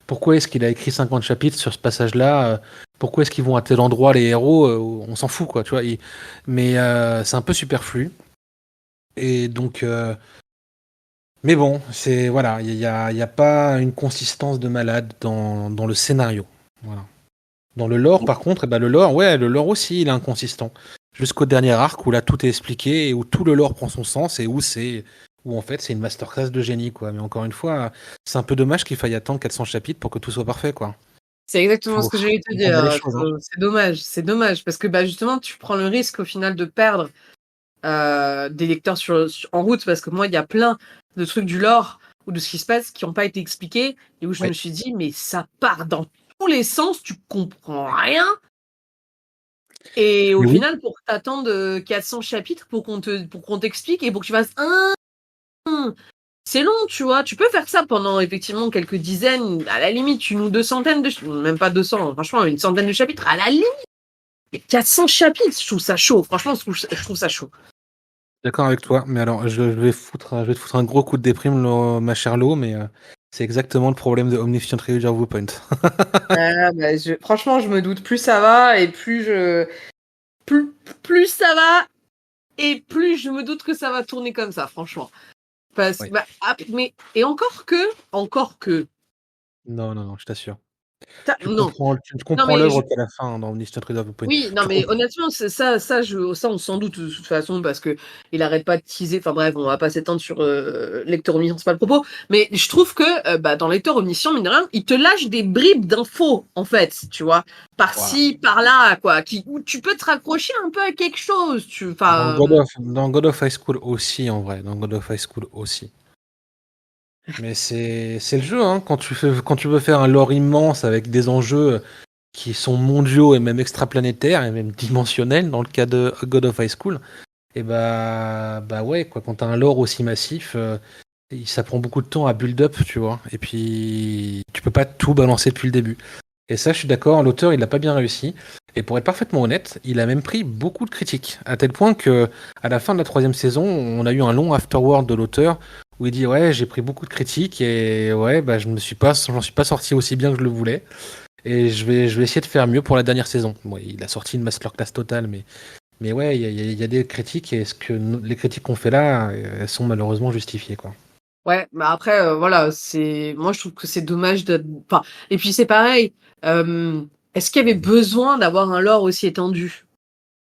pourquoi est-ce qu'il a écrit 50 chapitres sur ce passage-là? Pourquoi est-ce qu'ils vont à tel endroit, les héros? On s'en fout, quoi, tu vois. Mais c'est un peu superflu. Et donc, mais bon, voilà, il y a pas une consistance de malade dans le scénario. Voilà. Dans le lore, par contre, le lore, ouais, le lore aussi, il est inconsistant. Jusqu'au dernier arc où là tout est expliqué et où tout le lore prend son sens et où en fait c'est une masterclass de génie, quoi. Mais encore une fois, c'est un peu dommage qu'il faille attendre 400 chapitres pour que tout soit parfait, quoi. C'est exactement ce Faut, que j'allais te faut dire. comprendre les choses, hein. C'est dommage, parce que bah, justement, tu prends le risque au final de perdre des lecteurs en route, parce que moi, il y a plein de trucs du lore ou de ce qui se passe qui n'ont pas été expliqués, et où je Oui. me suis dit, mais ça part dans tous les sens, tu comprends rien. Et au Mais oui. final, pour t'attendre 400 chapitres pour qu'on t'explique et pour que tu fasses c'est long, tu vois. Tu peux faire ça pendant effectivement quelques dizaines, à la limite, une ou deux centaines même pas 200, franchement, une centaine de chapitres, à la limite. Mais 400 chapitres, je trouve ça chaud. Franchement, je trouve ça chaud. D'accord avec toi, mais alors je vais te foutre un gros coup de déprime, ma chère Lo, mais c'est exactement le problème de Omniscient Reader Viewpoint. Bah, franchement, je me doute. Plus ça va et plus, plus ça va et plus je me doute que ça va tourner comme ça, franchement. Oui. Mais et encore que. Non, non, non, je t'assure. Non, Tu non comprends mais l'œuvre qu'à la fin dans Omniscient Reader Viewpoint. oui, non Tu mais comprends. honnêtement, ça on s'en doute de toute façon parce que il arrête pas de teaser. Enfin bref, on va pas s'étendre sur Lecteur Omniscient, c'est pas le propos. Mais je trouve que dans Lecteur Omniscient, mine de rien, il te lâche des bribes d'infos en fait, tu vois, Voilà. par-ci, par-là, quoi, où tu peux te raccrocher un peu à quelque chose. Enfin, Dans God of High School aussi, en vrai. Dans God of High School aussi. Mais c'est le jeu, hein. Quand tu veux faire un lore immense avec des enjeux qui sont mondiaux et même extraplanétaires et même dimensionnels dans le cas de God of High School. Et bah ouais, quoi, quand t'as un lore aussi massif, ça prend beaucoup de temps à build up, tu vois. Et puis, tu peux pas tout balancer depuis le début. Et ça, je suis d'accord, l'auteur, il l'a pas bien réussi. Et pour être parfaitement honnête, il a même pris beaucoup de critiques. À tel point que, à la fin de la 3e saison, on a eu un long afterword de l'auteur où il dit ouais, j'ai pris beaucoup de critiques et ouais, bah j'en suis pas sorti aussi bien que je le voulais. Et je vais essayer de faire mieux pour la dernière saison. Bon, il a sorti une masterclass totale, mais ouais, il y a des critiques et les critiques qu'on fait là, elles sont malheureusement justifiées, quoi. Ouais, mais après, voilà, moi je trouve que c'est dommage enfin, et puis c'est pareil, est-ce qu'il y avait besoin d'avoir un lore aussi étendu?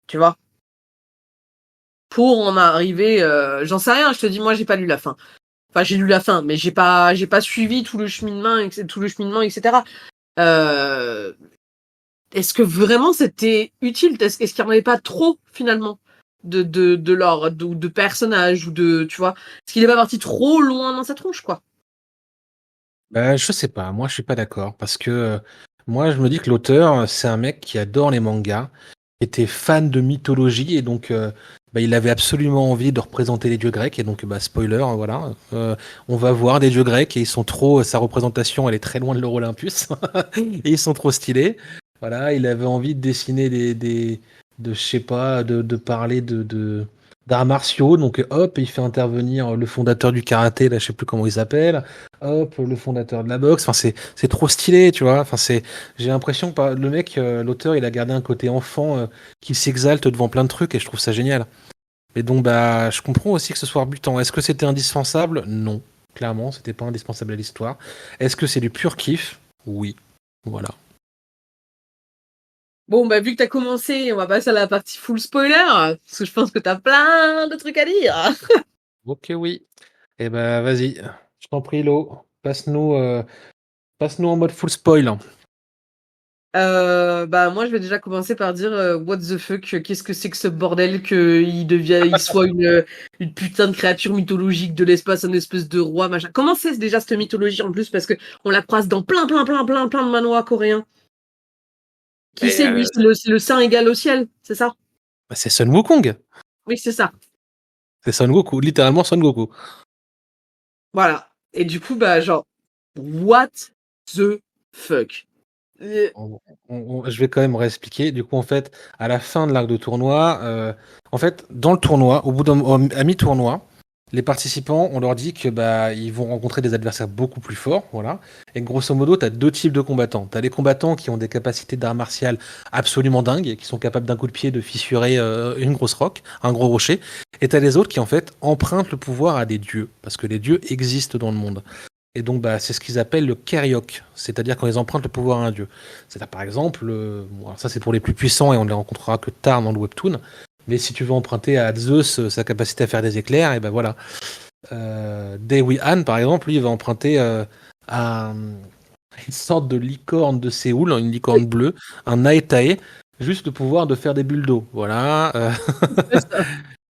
Tu vois? Pour en arriver, j'en sais rien, je te dis, moi j'ai pas lu la fin. Enfin, j'ai lu la fin, mais j'ai pas suivi tout le cheminement, etc. Est-ce que vraiment c'était utile? Est-ce qu'il n'y en avait pas trop finalement de lore, ou de personnages, ou tu vois? Est-ce qu'il est pas parti trop loin dans sa tronche, quoi? Je sais pas, moi je suis pas d'accord parce que moi je me dis que l'auteur c'est un mec qui adore les mangas, qui était fan de mythologie et donc il avait absolument envie de représenter les dieux grecs et donc spoiler voilà, on va voir des dieux grecs et ils sont trop sa représentation elle est très loin de leur Olympus et ils sont trop stylés. Voilà, il avait envie de dessiner de je sais pas de parler d'arts martiaux donc hop il fait intervenir le fondateur du karaté là je sais plus comment il s'appelle. Hop, le fondateur de la boxe. Enfin, c'est trop stylé, tu vois. Enfin, j'ai l'impression que le mec, l'auteur, il a gardé un côté enfant qui s'exalte devant plein de trucs et je trouve ça génial. Et donc, bah, je comprends aussi que ce soit rebutant. Est-ce que c'était indispensable? Non. Clairement, c'était pas indispensable à l'histoire. Est-ce que c'est du pur kiff? Oui. Voilà. Bon, bah, vu que t'as commencé, on va passer à la partie full spoiler, parce que je pense que t'as plein de trucs à dire. Ok, oui. Eh ben, vas-y. Je t'en prie, Lo. Passe-nous en mode full spoil. Bah, moi, je vais déjà commencer par dire, what the fuck, qu'est-ce que c'est que ce bordel il soit une putain de créature mythologique de l'espace, un espèce de roi, machin. Comment c'est déjà cette mythologie en plus? Parce que on la croise dans plein de manoirs coréens. Qui Mais c'est lui? C'est le saint égal au ciel, c'est ça? c'est Sun Wukong. Oui, c'est ça. C'est Son Goku, littéralement Son Goku. Voilà. Et du coup, bah, genre, what the fuck? Je vais quand même réexpliquer. Du coup, en fait, à la fin de l'arc de tournoi, en fait, dans le tournoi, à mi-tournoi, les participants, on leur dit que bah ils vont rencontrer des adversaires beaucoup plus forts, voilà. Et grosso modo, tu as deux types de combattants. Tu as les combattants qui ont des capacités d'art martial absolument dingues, et qui sont capables d'un coup de pied de fissurer une grosse roche, un gros rocher. Et tu as les autres qui en fait empruntent le pouvoir à des dieux, parce que les dieux existent dans le monde. Et donc, bah, c'est ce qu'ils appellent le Keryok, c'est-à-dire quand ils empruntent le pouvoir à un dieu. C'est-à-dire, par exemple, bon, alors ça c'est pour les plus puissants et on ne les rencontrera que tard dans le webtoon, mais si tu veux emprunter à Zeus sa capacité à faire des éclairs, et ben voilà. Daewoo Han, par exemple, lui, il va emprunter à une sorte de licorne de Séoul, une licorne bleue, un Aetae, juste le pouvoir de faire des bulles d'eau. Voilà.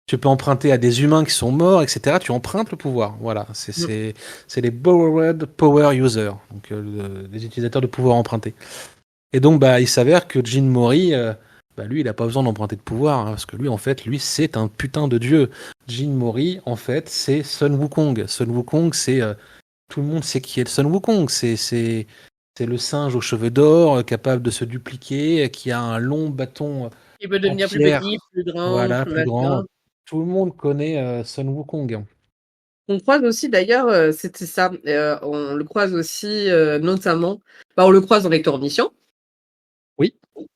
Tu peux emprunter à des humains qui sont morts, etc. Tu empruntes le pouvoir. Voilà, c'est les Borrowed Power Users, donc les utilisateurs de pouvoir emprunté. Et donc, bah, il s'avère que Jin Mori, bah, lui, il n'a pas besoin d'emprunter de pouvoir, hein, parce que lui, en fait, lui, c'est un putain de dieu. Jin Mori, en fait, c'est Sun Wukong. Sun Wukong, c'est tout le monde sait qui est le Sun Wukong. C'est le singe aux cheveux d'or, capable de se dupliquer, qui a un long bâton Il peut en devenir plus pierre, petit, plus grand, voilà, plus plus machin. grand. Tout le monde connaît Sun Wukong. On croise aussi d'ailleurs, c'était ça, on le croise aussi, notamment, bah, on le croise dans Lecteur Omniscient. Oui.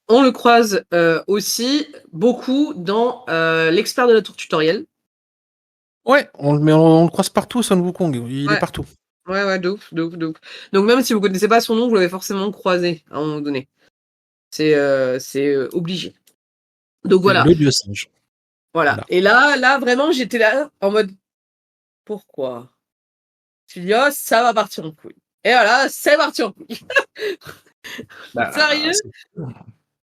On le croise aussi beaucoup dans L'expert de la tour tutoriel. Ouais, on le croise partout, Sun Wukong. Il est Ouais, partout. ouais, de ouf, de ouf, de ouf. Donc même si vous connaissez pas son nom, vous l'avez forcément croisé à un moment donné. C'est obligé. Donc C'est voilà, le dieu singe. voilà. Voilà. Et là vraiment, j'étais là en mode pourquoi? Je me dis oh ça va partir en couille. Et voilà, c'est parti en couille. Bah, Sérieux?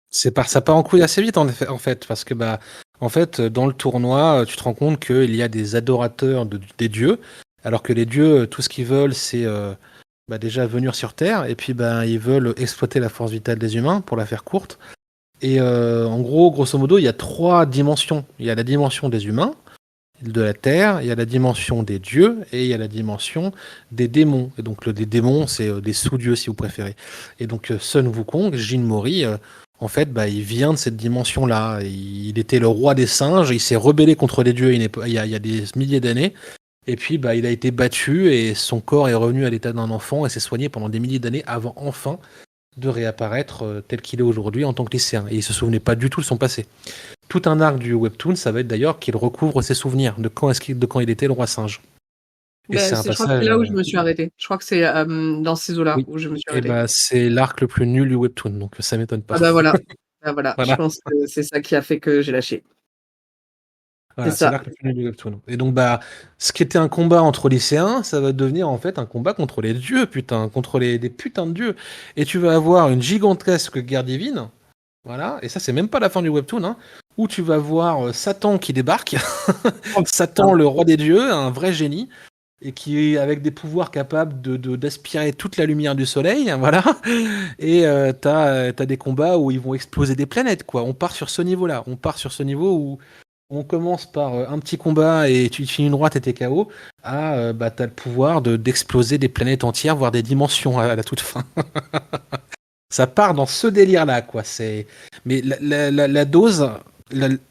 ça part en couille assez vite en fait, parce que bah en fait dans le tournoi tu te rends compte qu'il y a des adorateurs des dieux, alors que les dieux tout ce qu'ils veulent déjà venir sur Terre, et puis ils veulent exploiter la force vitale des humains, pour la faire courte. Et en gros, grosso modo, il y a 3 dimensions. Il y a la dimension des humains, de la Terre, il y a la dimension des dieux, et il y a la dimension des démons. Et donc des démons, c'est des sous-dieux si vous préférez. Et donc Sun Wukong, Jin Mori, en fait, il vient de cette dimension-là. Il était le roi des singes, il s'est rebellé contre les dieux il y a des milliers d'années. Et puis il a été battu et son corps est revenu à l'état d'un enfant et s'est soigné pendant des milliers d'années avant enfin de réapparaître tel qu'il est aujourd'hui en tant que lycéen. Et il se souvenait pas du tout de son passé. Tout un arc du webtoon, ça va être d'ailleurs qu'il recouvre ses souvenirs de quand il était le roi singe. Et c'est un Je crois que c'est passage. là où je me suis arrêtée. Je crois que c'est dans ces eaux-là Oui. où je me suis Et arrêtée. c'est l'arc le plus nul du webtoon, donc ça m'étonne pas. Ah bah voilà. Ah, voilà. Je Voilà. pense que c'est ça qui a fait que j'ai lâché. C'est Voilà, c'est ça. l'arc le plus nul du webtoon. Et donc ce qui était un combat entre lycéens, ça va devenir en fait un combat contre les dieux, putain, contre des putains de dieux. Et tu vas avoir une gigantesque guerre divine. Voilà, et ça c'est même pas la fin du webtoon, hein, où tu vas voir Satan qui débarque, Satan le roi des dieux, un vrai génie, et qui est avec des pouvoirs capables d'aspirer toute la lumière du soleil, hein, voilà. Et t'as des combats où ils vont exploser des planètes, quoi. On part sur ce niveau-là, on part sur ce niveau où on commence par un petit combat et tu finis une droite et t'es KO, à t'as le pouvoir d'exploser des planètes entières, voire des dimensions à la toute fin. Ça part dans ce délire-là, quoi. Mais la dose,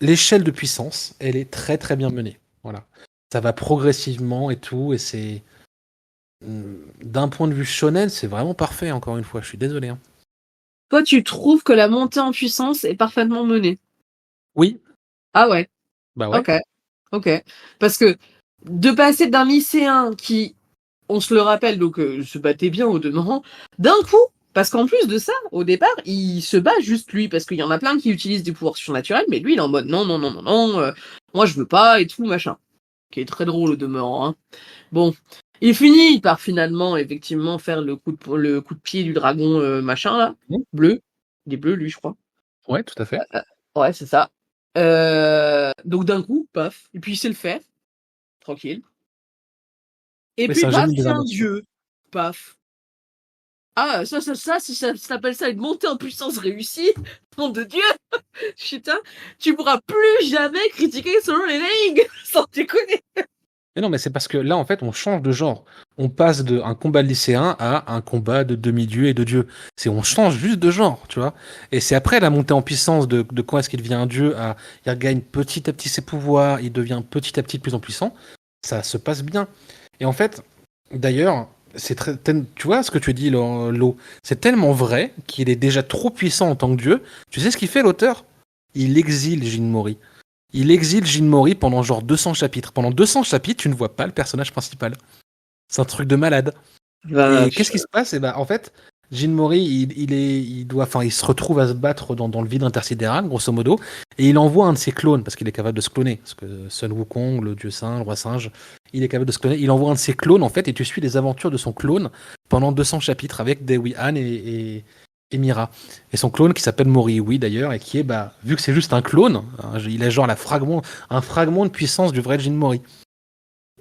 l'échelle de puissance, elle est très très bien menée. Voilà. Ça va progressivement et tout, et c'est d'un point de vue shonen, c'est vraiment parfait. Encore une fois, je suis désolé. Hein. Toi, tu trouves que la montée en puissance est parfaitement menée? Oui. Ah ouais. Bah ouais. Ok. Parce que de passer d'un lycéen qui, on se le rappelle, donc se battait bien au demeurant, d'un coup, parce qu'en plus de ça, au départ, il se bat juste lui, parce qu'il y en a plein qui utilisent des pouvoirs surnaturels, mais lui, il est en mode non, moi je veux pas, et tout, machin. Qui est très drôle au demeurant. Hein. Bon, il finit par finalement, effectivement, faire le coup de pied du dragon, machin, là, bleu. Il est bleu, lui, je crois. Ouais, tout à fait. Ouais, c'est ça. Donc d'un coup, paf, et puis il sait le faire, tranquille. Et Mais c'est puis un paf, génie des c'est arts un martiaux. dieu, paf. Ah, si ça s'appelle ça une montée en puissance réussie, nom de Dieu, putain, tu pourras plus jamais critiquer Solo Leveling, sans déconner. Mais non, mais c'est parce que là, en fait, on change de genre. On passe d'un combat de lycéen à un combat de demi-dieu et de dieu. On change juste de genre, tu vois. Et c'est après la montée en puissance de quand est-ce qu'il devient un dieu il regagne petit à petit ses pouvoirs, il devient petit à petit de plus en puissant. Ça se passe bien. Et en fait, d'ailleurs, tu vois ce que tu dis, Lo, c'est tellement vrai qu'il est déjà trop puissant en tant que dieu. Tu sais ce qu'il fait, l'auteur? Il exile Jin Mori. Il exile Jin Mori pendant genre 200 chapitres. Pendant 200 chapitres, tu ne vois pas le personnage principal. C'est un truc de malade. Et qu'est-ce qui se passe? Et en fait, Jin Mori, il se retrouve à se battre dans le vide intersidéral, grosso modo, et il envoie un de ses clones, parce qu'il est capable de se cloner. Parce que Sun Wukong, le dieu singe, le roi singe, il est capable de se cloner. Il envoie un de ses clones, en fait, et tu suis les aventures de son clone pendant 200 chapitres avec Dewi Han et Mira. Et son clone qui s'appelle Mori-Ui d'ailleurs, et qui est, vu que c'est juste un clone, hein, il a genre un fragment de puissance du vrai Jin Mori.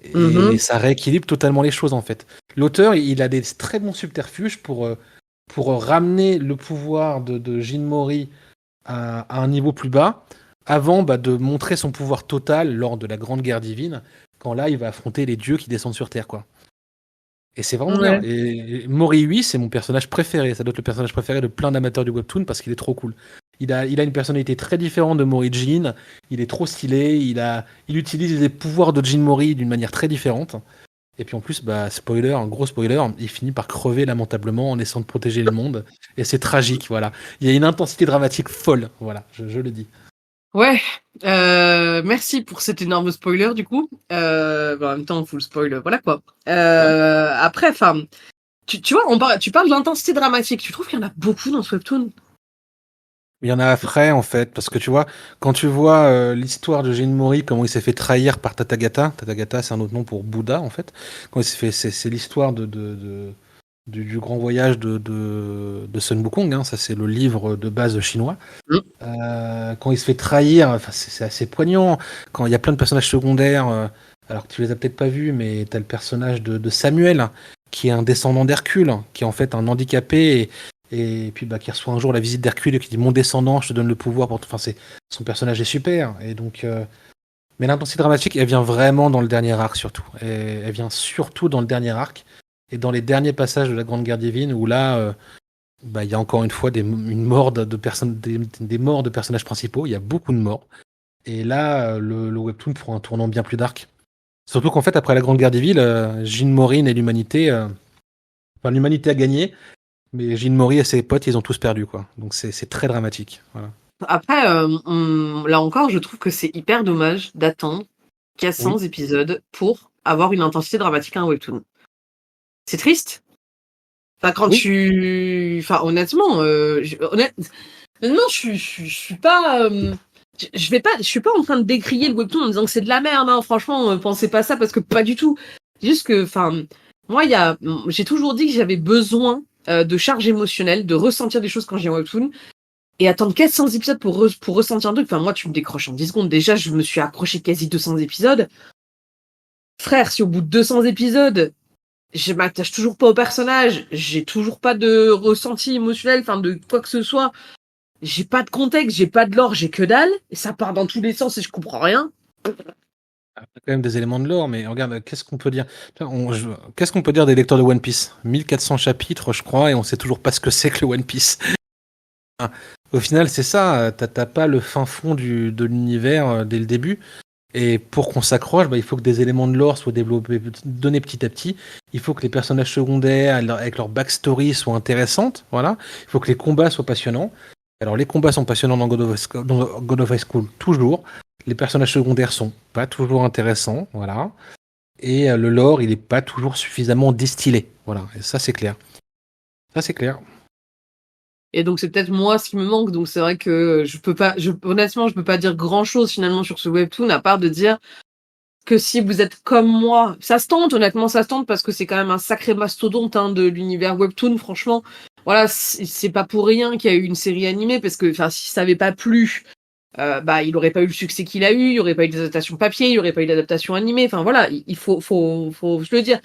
Et ça rééquilibre totalement les choses en fait. L'auteur, il a des très bons subterfuges pour ramener le pouvoir de Jin Mori à un niveau plus bas, avant de montrer son pouvoir total lors de la Grande Guerre divine, quand là il va affronter les dieux qui descendent sur Terre, quoi. Et c'est vraiment bien. Et Mori-Ui, c'est mon personnage préféré. Ça doit être le personnage préféré de plein d'amateurs du webtoon parce qu'il est trop cool. Il a une personnalité très différente de Mori Jin. Il est trop stylé. Il utilise les pouvoirs de Jin Mori d'une manière très différente. Et puis en plus, spoiler, un gros spoiler, il finit par crever lamentablement en essayant de protéger le monde. Et c'est tragique, voilà. Il y a une intensité dramatique folle, voilà, je le dis. Ouais, merci pour cet énorme spoiler du coup. En même temps, full spoil, voilà quoi. Après, enfin, tu vois, tu parles de l'intensité dramatique. Tu trouves qu'il y en a beaucoup dans ce webtoon? Il y en a à frais en fait, parce que tu vois, quand tu vois l'histoire de Jin Mori, comment il s'est fait trahir par Tathagata. Tathagata, c'est un autre nom pour Bouddha en fait. Quand il s'est fait, c'est l'histoire du grand voyage de Sun Wukong, hein, ça c'est le livre de base chinois. Quand il se fait trahir, c'est assez poignant. Quand il y a plein de personnages secondaires, alors que tu les as peut-être pas vus, mais t'as le personnage de Samuel qui est un descendant d'Hercule, qui est en fait un handicapé et puis qui reçoit un jour la visite d'Hercule et qui dit mon descendant, je te donne le pouvoir pour. Enfin, son personnage est super et donc. Mais l'intensité dramatique, elle vient vraiment dans le dernier arc surtout. Et elle vient surtout dans le dernier arc et dans les derniers passages de la Grande Guerre divine où là, il y a encore une fois une mort de personnes, des morts de personnages principaux. Il y a beaucoup de morts. Et là, le webtoon prend un tournant bien plus dark. Surtout qu'en fait, après la Grande Guerre des Villes, Jean Morin et l'humanité, l'humanité a gagné, mais Jean Morin et ses potes, ils ont tous perdu, quoi. Donc c'est très dramatique. Voilà. Après, là encore, je trouve que c'est hyper dommage d'attendre 400 Oui. épisodes pour avoir une intensité dramatique à un webtoon. C'est triste. Enfin, honnêtement, honnêtement, je suis pas. Je suis pas en train de décrier le webtoon en disant que c'est de la merde. Hein. Franchement, pensez pas ça parce que pas du tout. C'est juste que, moi, j'ai toujours dit que j'avais besoin de charge émotionnelle, de ressentir des choses quand j'ai un webtoon. Et attendre 400 épisodes pour ressentir un truc. Enfin, moi, tu me décroches en 10 secondes. Déjà, je me suis accroché quasi 200 épisodes. Frère, si au bout de 200 épisodes, je m'attache toujours pas au personnage, j'ai toujours pas de ressenti émotionnel, de quoi que ce soit, j'ai pas de contexte, j'ai pas de lore, j'ai que dalle, et ça part dans tous les sens et je comprends rien. Il y a quand même des éléments de lore, mais regarde, qu'est-ce qu'on peut dire Qu'est-ce qu'on peut dire des lecteurs de One Piece 1400 chapitres, je crois, et on sait toujours pas ce que c'est que le One Piece. Au final, c'est ça, t'as pas le fin fond de l'univers dès le début. Et pour qu'on s'accroche, il faut que des éléments de lore soient développés, donnés petit à petit. Il faut que les personnages secondaires, avec leur backstory, soient intéressantes. Voilà. Il faut que les combats soient passionnants. Alors, les combats sont passionnants dans God of High School, toujours. Les personnages secondaires sont pas toujours intéressants. Voilà. Et le lore, il est pas toujours suffisamment distillé. Voilà. Et ça, c'est clair. Ça, c'est clair. Et donc, c'est peut-être moi ce qui me manque. Donc, c'est vrai que honnêtement, je peux pas dire grand chose finalement sur ce webtoon, à part de dire que si vous êtes comme moi, ça se tente, honnêtement, ça se tente parce que c'est quand même un sacré mastodonte de l'univers webtoon, franchement. Voilà, c'est pas pour rien qu'il y a eu une série animée, parce que si ça avait pas plu, il aurait pas eu le succès qu'il a eu, il y aurait pas eu d'adaptation papier, il y aurait pas eu d'adaptation animée. Enfin voilà, il faut je le dire.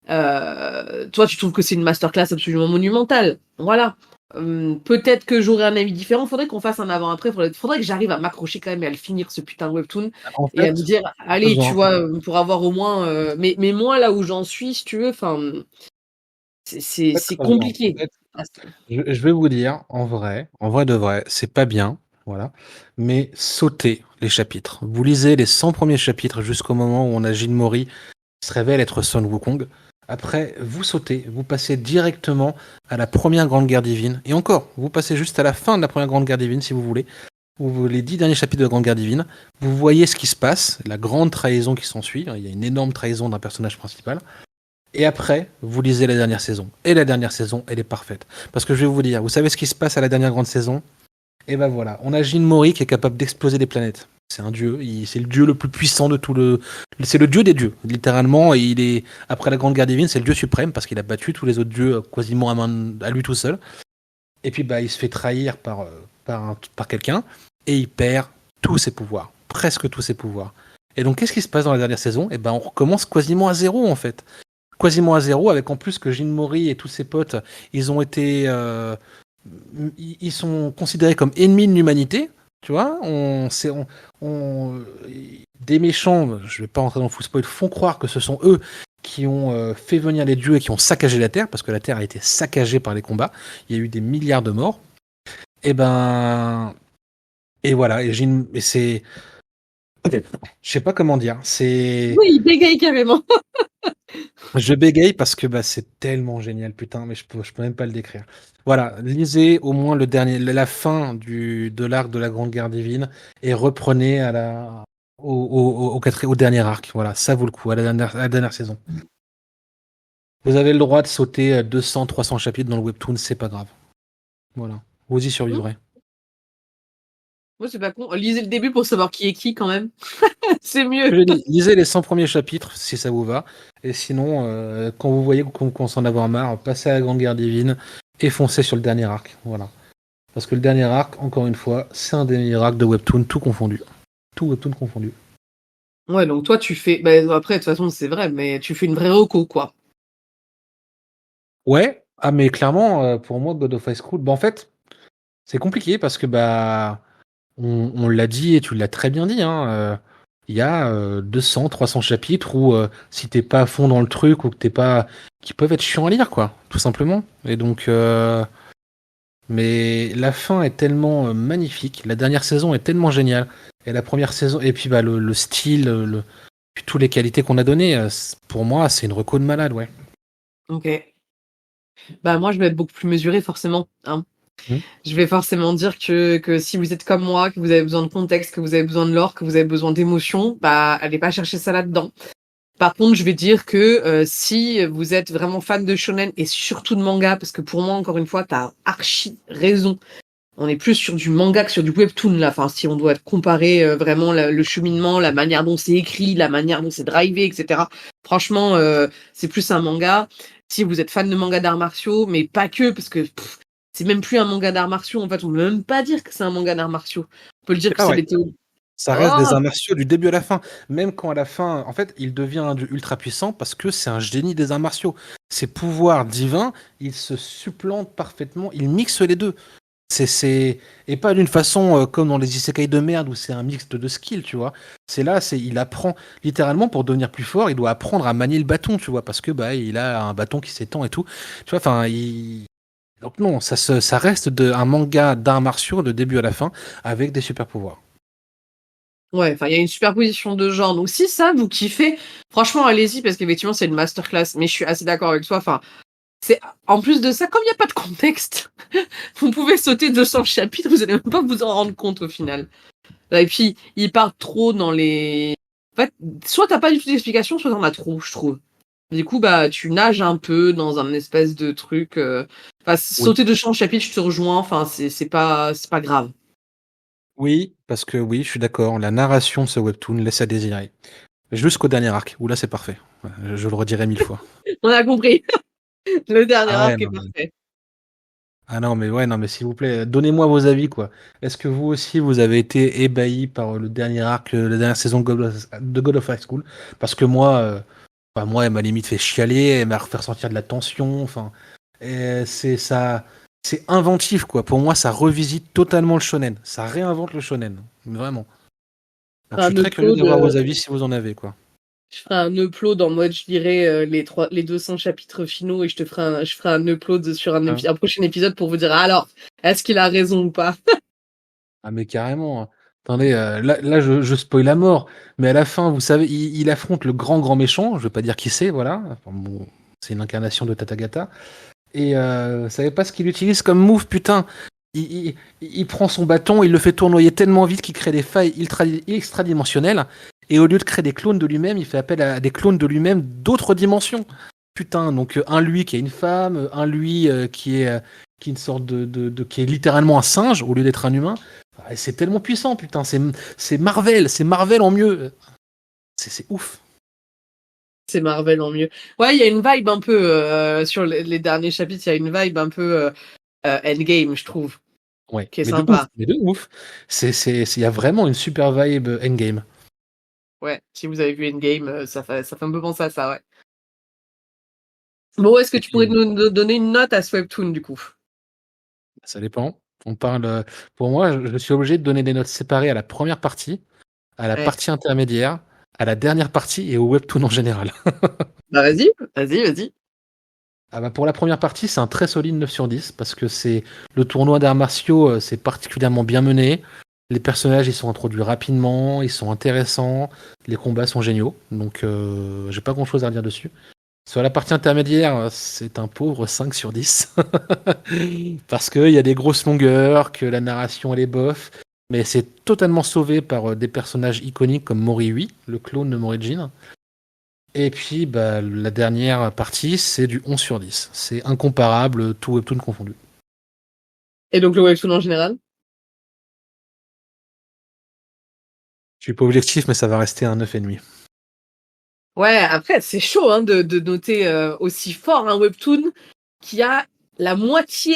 Toi, tu trouves que c'est une masterclass absolument monumentale. Voilà. Peut-être que j'aurais un avis différent. Faudrait qu'on fasse un avant-après. Faudrait que j'arrive à m'accrocher quand même et à le finir, ce putain de webtoon. En Et à fait, me dire, allez, tu vois, pour avoir au moins. Mais moi, là où j'en suis, si tu veux, c'est compliqué. En fait, je vais vous dire, en vrai de vrai, c'est pas bien. Voilà. Mais sautez les chapitres. Vous lisez les 100 premiers chapitres jusqu'au moment où on a Jin Mori qui se révèle être Son Wukong. Après, vous sautez, vous passez directement à la première Grande Guerre divine. Et encore, vous passez juste à la fin de la première Grande Guerre divine, si vous voulez. Les 10 derniers chapitres de la Grande Guerre divine. Vous voyez ce qui se passe, la grande trahison qui s'ensuit. Il y a une énorme trahison d'un personnage principal. Et après, vous lisez la dernière saison. Et la dernière saison, elle est parfaite. Parce que je vais vous dire, vous savez ce qui se passe à la dernière grande saison ? Et ben voilà, on a Jin Mori qui est capable d'exploser des planètes. C'est un dieu, c'est le dieu le plus puissant de tout le... C'est le dieu des dieux, littéralement. Et il est, après la Grande Guerre divine, c'est le dieu suprême parce qu'il a battu tous les autres dieux quasiment à lui tout seul. Et puis il se fait trahir par quelqu'un et il perd tous ses pouvoirs, presque tous ses pouvoirs. Et donc qu'est-ce qui se passe dans la dernière saison ? Et ben on recommence quasiment à zéro en fait. Quasiment à zéro, avec en plus que Jin Mori et tous ses potes, ils ont été... ils sont considérés comme ennemis de l'humanité. Tu vois, des méchants, je vais pas rentrer dans le full spoil, font croire que ce sont eux qui ont fait venir les dieux et qui ont saccagé la Terre, parce que la Terre a été saccagée par les combats. Il y a eu des milliards de morts. Et voilà, et c'est... Je sais pas comment dire, c'est... Oui, il bégaye carrément. Je bégaye parce que c'est tellement génial, putain, mais je peux même pas le décrire. Voilà, lisez au moins la fin de l'arc de la Grande Guerre divine et reprenez au dernier arc. Voilà, ça vaut le coup, à la dernière saison. Vous avez le droit de sauter 200, 300 chapitres dans le webtoon, c'est pas grave. Voilà, vous y survivrez. Moi, c'est pas con. Lisez le début pour savoir qui est qui quand même. C'est mieux. Lisez les 100 premiers chapitres si ça vous va. Et sinon, quand vous voyez qu'on commence à en avoir marre, passez à la Grande Guerre divine et foncez sur le dernier arc. Voilà. Parce que le dernier arc, encore une fois, c'est un des meilleurs arcs de webtoon, tout confondu. Tout webtoon confondu. Ouais, donc toi, tu fais... après, de toute façon, c'est vrai, mais tu fais une vraie reco, quoi. Ouais, ah mais clairement, pour moi, God of High School, bah en fait, c'est compliqué parce que bah on l'a dit et tu l'as très bien dit, hein, il y a 200, 300 chapitres où si t'es pas à fond dans le truc ou que t'es pas, qui peuvent être chiants à lire, quoi, tout simplement. Et donc, mais la fin est tellement magnifique, la dernière saison est tellement géniale, et la première saison, et puis bah le style, puis toutes les qualités qu'on a données, pour moi, c'est une reco de malade, ouais. Ok. Bah moi je vais être beaucoup plus mesurée forcément, hein. Hmm. Je vais forcément dire que si vous êtes comme moi, que vous avez besoin de contexte, que vous avez besoin de lore, que vous avez besoin d'émotion, bah allez pas chercher ça là-dedans. Par contre, je vais dire que si vous êtes vraiment fan de shonen et surtout de manga, parce que pour moi, encore une fois, t'as archi raison. On est plus sur du manga que sur du webtoon là. Enfin, si on doit comparer vraiment le cheminement, la manière dont c'est écrit, la manière dont c'est drivé, etc. Franchement, c'est plus un manga. Si vous êtes fan de manga d'arts martiaux, mais pas que, parce que c'est même plus un manga d'arts martiaux. En fait, on peut même pas dire que c'est un manga d'arts martiaux. On peut le dire que Ah c'est ouais. des théories. Ça reste des Oh, arts martiaux du début à la fin. Même quand à la fin, en fait, il devient ultra puissant parce que c'est un génie des arts martiaux. Ses pouvoirs divins, il se supplante parfaitement, il mixe les deux. Et pas d'une façon comme dans les isekai de merde où c'est un mix de skills, tu vois. Il apprend littéralement pour devenir plus fort, il doit apprendre à manier le bâton, tu vois, parce que bah il a un bâton qui s'étend et tout. Tu vois, enfin, donc non, ça reste un manga d'arts martiaux de début à la fin avec des super pouvoirs. ouais, enfin, il y a une superposition de genres. Donc, si ça vous kiffez, franchement, allez-y, parce qu'effectivement, c'est une masterclass. Mais je suis assez d'accord avec toi. Enfin, c'est, en plus de ça, comme il n'y a pas de contexte, vous pouvez sauter 200 chapitres, vous allez même pas vous en rendre compte au final. Et puis, ils partent trop dans les. En fait, soit t'as pas du tout d'explication, soit t'en as trop, je trouve. Du coup, bah, tu nages un peu dans un espèce de truc. Enfin, Oui. sauter 200 chapitres, je te rejoins. Enfin, c'est pas grave. Oui, parce que oui, je suis d'accord, la narration de ce webtoon laisse à désirer. Jusqu'au dernier arc, où là c'est parfait. Je le redirai 1000 fois. On a compris. Le dernier Ah ouais, arc est non, mais... parfait. Ah non, mais ouais, non, mais s'il vous plaît, donnez-moi vos avis, quoi. Est-ce que vous aussi, vous avez été ébahi par le dernier arc, la dernière saison de God of High School? Parce que moi, enfin, moi, elle m'a limite fait chialer, elle m'a fait ressentir de la tension, enfin, et c'est ça, c'est inventif, quoi. Pour moi, ça revisite totalement le shonen. Ça réinvente le shonen, vraiment. Donc, je suis Un très curieux upload, d'avoir vos avis si vous en avez, quoi. je ferai un upload en mode, je dirais, les 200 chapitres finaux et je ferai un upload sur Hein. un prochain épisode pour vous dire, alors, est-ce qu'il a raison ou pas? Ah mais carrément, hein. Attendez, là je spoil la mort, mais à la fin, vous savez, il affronte le grand méchant, je vais pas dire qui c'est, voilà. Enfin, bon, c'est une incarnation de Tathagata. Et vous savez pas ce qu'il utilise comme move, putain. Il prend son bâton, il le fait tournoyer tellement vite qu'il crée des failles extradimensionnelles. Et au lieu de créer des clones de lui-même, il fait appel à des clones de lui-même d'autres dimensions. Putain, donc un lui qui est une femme, un lui qui est une sorte qui est littéralement un singe au lieu d'être un humain. Ah, c'est tellement puissant, putain. C'est Marvel en mieux. C'est ouf. C'est Marvel en mieux. Ouais, il y a une vibe un peu, sur les derniers chapitres, il y a une vibe un peu Endgame, je trouve, Ouais, qui est mais de ouf, sympa. mais de ouf. Il y a vraiment une super vibe endgame. Ouais, si vous avez vu Endgame, ça fait un peu penser à ça, ouais. Bon, est-ce que Et tu pourrais puis, nous donner une note à ce webtoon, du coup? ça dépend. On parle. Pour moi, je suis obligé de donner des notes séparées à la première partie, à la Ouais. partie intermédiaire, à la dernière partie et au webtoon en général. Bah, vas-y. Ah bah pour la première partie, c'est un très solide 9 sur 10 parce que c'est le tournoi d'arts martiaux, c'est particulièrement bien mené. Les personnages, ils sont introduits rapidement, ils sont intéressants, les combats sont géniaux. Donc, j'ai pas grand-chose à dire dessus. Sur la partie intermédiaire, c'est un pauvre 5 sur 10. Parce qu'il y a des grosses longueurs, que la narration elle est bof. Mais c'est totalement sauvé par des personnages iconiques comme Mori, le clone de Morihjin. Et puis bah, la dernière partie, c'est du 11 sur 10. C'est incomparable, tout webtoon confondu. Et donc le webtoon en général? Je suis pas objectif, mais ça va rester un 9,5. Ouais, après, c'est chaud hein, de noter aussi fort un webtoon qui a la moitié,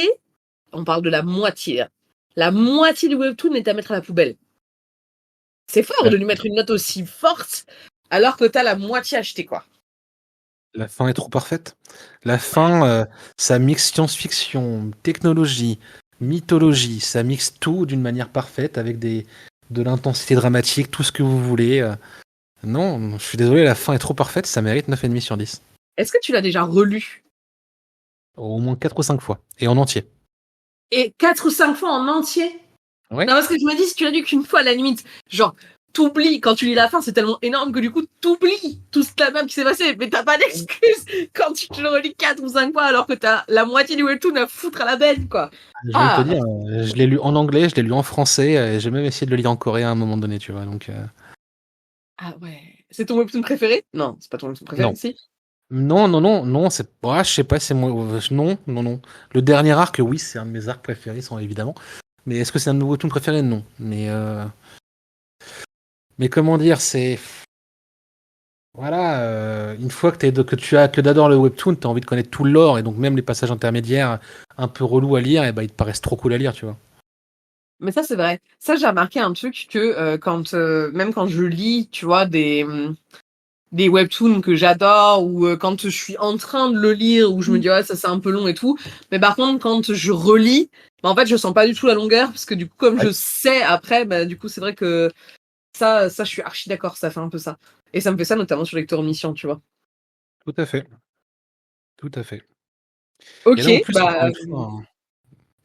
on parle de la moitié du webtoon est à mettre à la poubelle. C'est fort Ouais. de lui mettre une note aussi forte alors que t'as la moitié achetée, quoi. La fin est trop parfaite. La fin, ça mixe science-fiction, technologie, mythologie, ça mixe tout d'une manière parfaite avec de l'intensité dramatique, tout ce que vous voulez. Non, je suis désolé, la fin est trop parfaite, ça mérite 9,5 sur 10. Est-ce que tu l'as déjà relu? Au moins 4 ou 5 fois, et en entier. Et 4 ou 5 fois en entier? Ouais. Non, parce que je me dis, si tu l'as lu qu'une fois, à la limite, genre, t'oublies, quand tu lis la fin, c'est tellement énorme que du coup, t'oublies tout ce qui s'est passé, mais t'as pas d'excuse quand tu te le relis 4 ou 5 fois alors que t'as la moitié du webtoon à foutre à la benne, quoi. Je vais te dire, je l'ai lu en anglais, je l'ai lu en français, et j'ai même essayé de le lire en coréen à un moment donné, tu vois, donc... Ah ouais. C'est ton webtoon préféré? Non, c'est pas ton webtoon préféré, Non. si? Non, c'est... Ah, je sais pas, c'est moi... Non. Le dernier arc, oui, c'est un de mes arcs préférés, sans évidemment. Mais est-ce que c'est un de mes webtoons préférés? Non. Mais comment dire, c'est... Voilà, une fois que d'adore le webtoon, t'as envie de connaître tout le lore, et donc même les passages intermédiaires un peu relous à lire, et bah, ils te paraissent trop cool à lire, tu vois. Mais ça, c'est vrai. Ça, j'ai remarqué un truc que même quand je lis, tu vois, des webtoons que j'adore ou quand je suis en train de le lire où je me dis ouais ça c'est un peu long et tout, mais par contre quand je relis, bah, en fait je sens pas du tout la longueur parce que du coup comme Ouais. je sais après, bah du coup c'est vrai que ça je suis archi d'accord, ça fait un peu ça et ça me fait ça notamment sur Lecteur Omniscient, tu vois. Tout à fait. Tout à fait. Et Ok, là, en plus, encore bah une fois, hein.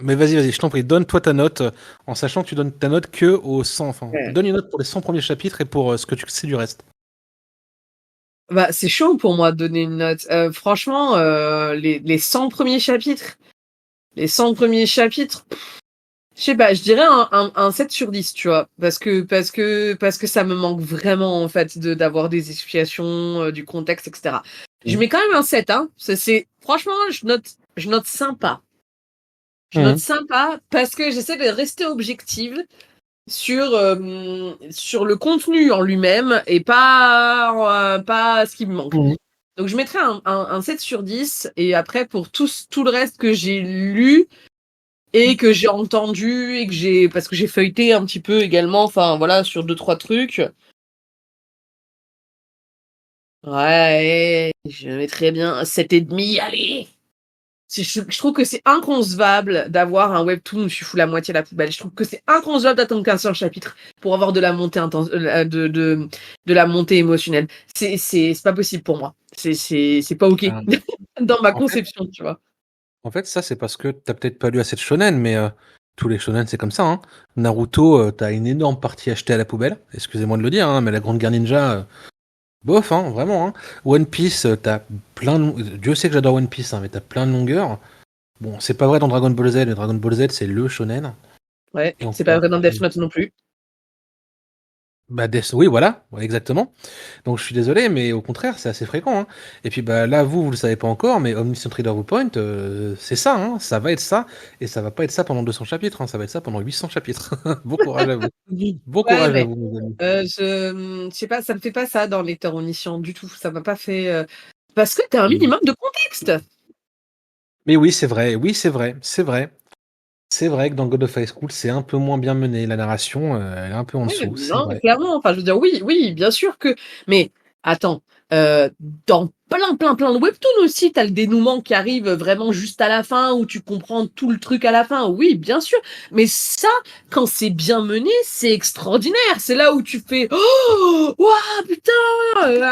Mais vas-y, je t'en prie, donne toi ta note, en sachant que tu donnes ta note que aux 100, enfin, ouais. donne une note pour les 100 premiers chapitres et pour ce que tu sais du reste. Bah c'est chaud pour moi de donner une note. Franchement les 100 premiers chapitres, les 100 premiers chapitres. Je sais pas, je dirais un 7 sur 10, tu vois, parce que ça me manque vraiment, en fait, d'avoir des explications, du contexte, etc. Je Mhm. mets quand même un 7, hein. Franchement, je note sympa. Je note Mhm. sympa parce que j'essaie de rester objective sur le contenu en lui-même et pas ce qui me manque. Mhm. Donc, je mettrais un 7 sur 10 et après, pour tout le reste que j'ai lu, et que j'ai entendu et parce que j'ai feuilleté un petit peu également, enfin voilà, sur 2-3 trucs. Ouais, je mettrais bien un 7,5, allez. Je trouve que c'est inconcevable d'avoir un webtoon où je fous la moitié à la poubelle. Je trouve que c'est inconcevable d'attendre 15 chapitres pour avoir de la montée de la montée émotionnelle. C'est pas possible pour moi. C'est pas ok Euh, dans ma en fait, conception, tu vois. ça, c'est parce que t'as peut-être pas lu assez de shonen, mais tous les shonen, c'est comme ça, hein. Naruto, t'as une énorme partie achetée à la poubelle, excusez-moi de le dire, hein, mais la Grande Guerre Ninja, bof, hein, vraiment, hein. One Piece, t'as Dieu sait que j'adore One Piece, hein, mais t'as plein de longueurs. Bon, c'est pas vrai dans Dragon Ball Z, et Dragon Ball Z, c'est le shonen. Ouais, Et c'est pas encore. vrai dans Death Note non plus. Bah, oui, voilà, ouais, exactement. Donc je suis désolé, mais au contraire, c'est assez fréquent, hein. Et puis bah là, vous le savez pas encore, mais Omniscient Reader Viewpoint, c'est ça, hein. Ça va être ça, et ça va pas être ça pendant 200 chapitres, hein. Ça va être ça pendant 800 chapitres. Bon courage à vous. Bon Ouais, courage à mais vous, mes amis. je sais pas, ça me fait pas ça dans Lecteur Omniscient du tout. Ça m'a pas fait. Parce que t'as un Oui. minimum de contexte. Mais oui, c'est vrai, c'est vrai. C'est vrai que dans God of High School, c'est un peu moins bien mené. La narration, elle est un peu en Oui, dessous, c'est non, vrai. clairement. Enfin, je veux dire, oui, bien sûr que. Mais attends, dans plein de webtoons aussi, t'as le dénouement qui arrive vraiment juste à la fin, où tu comprends tout le truc à la fin. Oui, bien sûr. Mais ça, quand c'est bien mené, c'est extraordinaire. C'est là où tu fais oh, waouh, putain,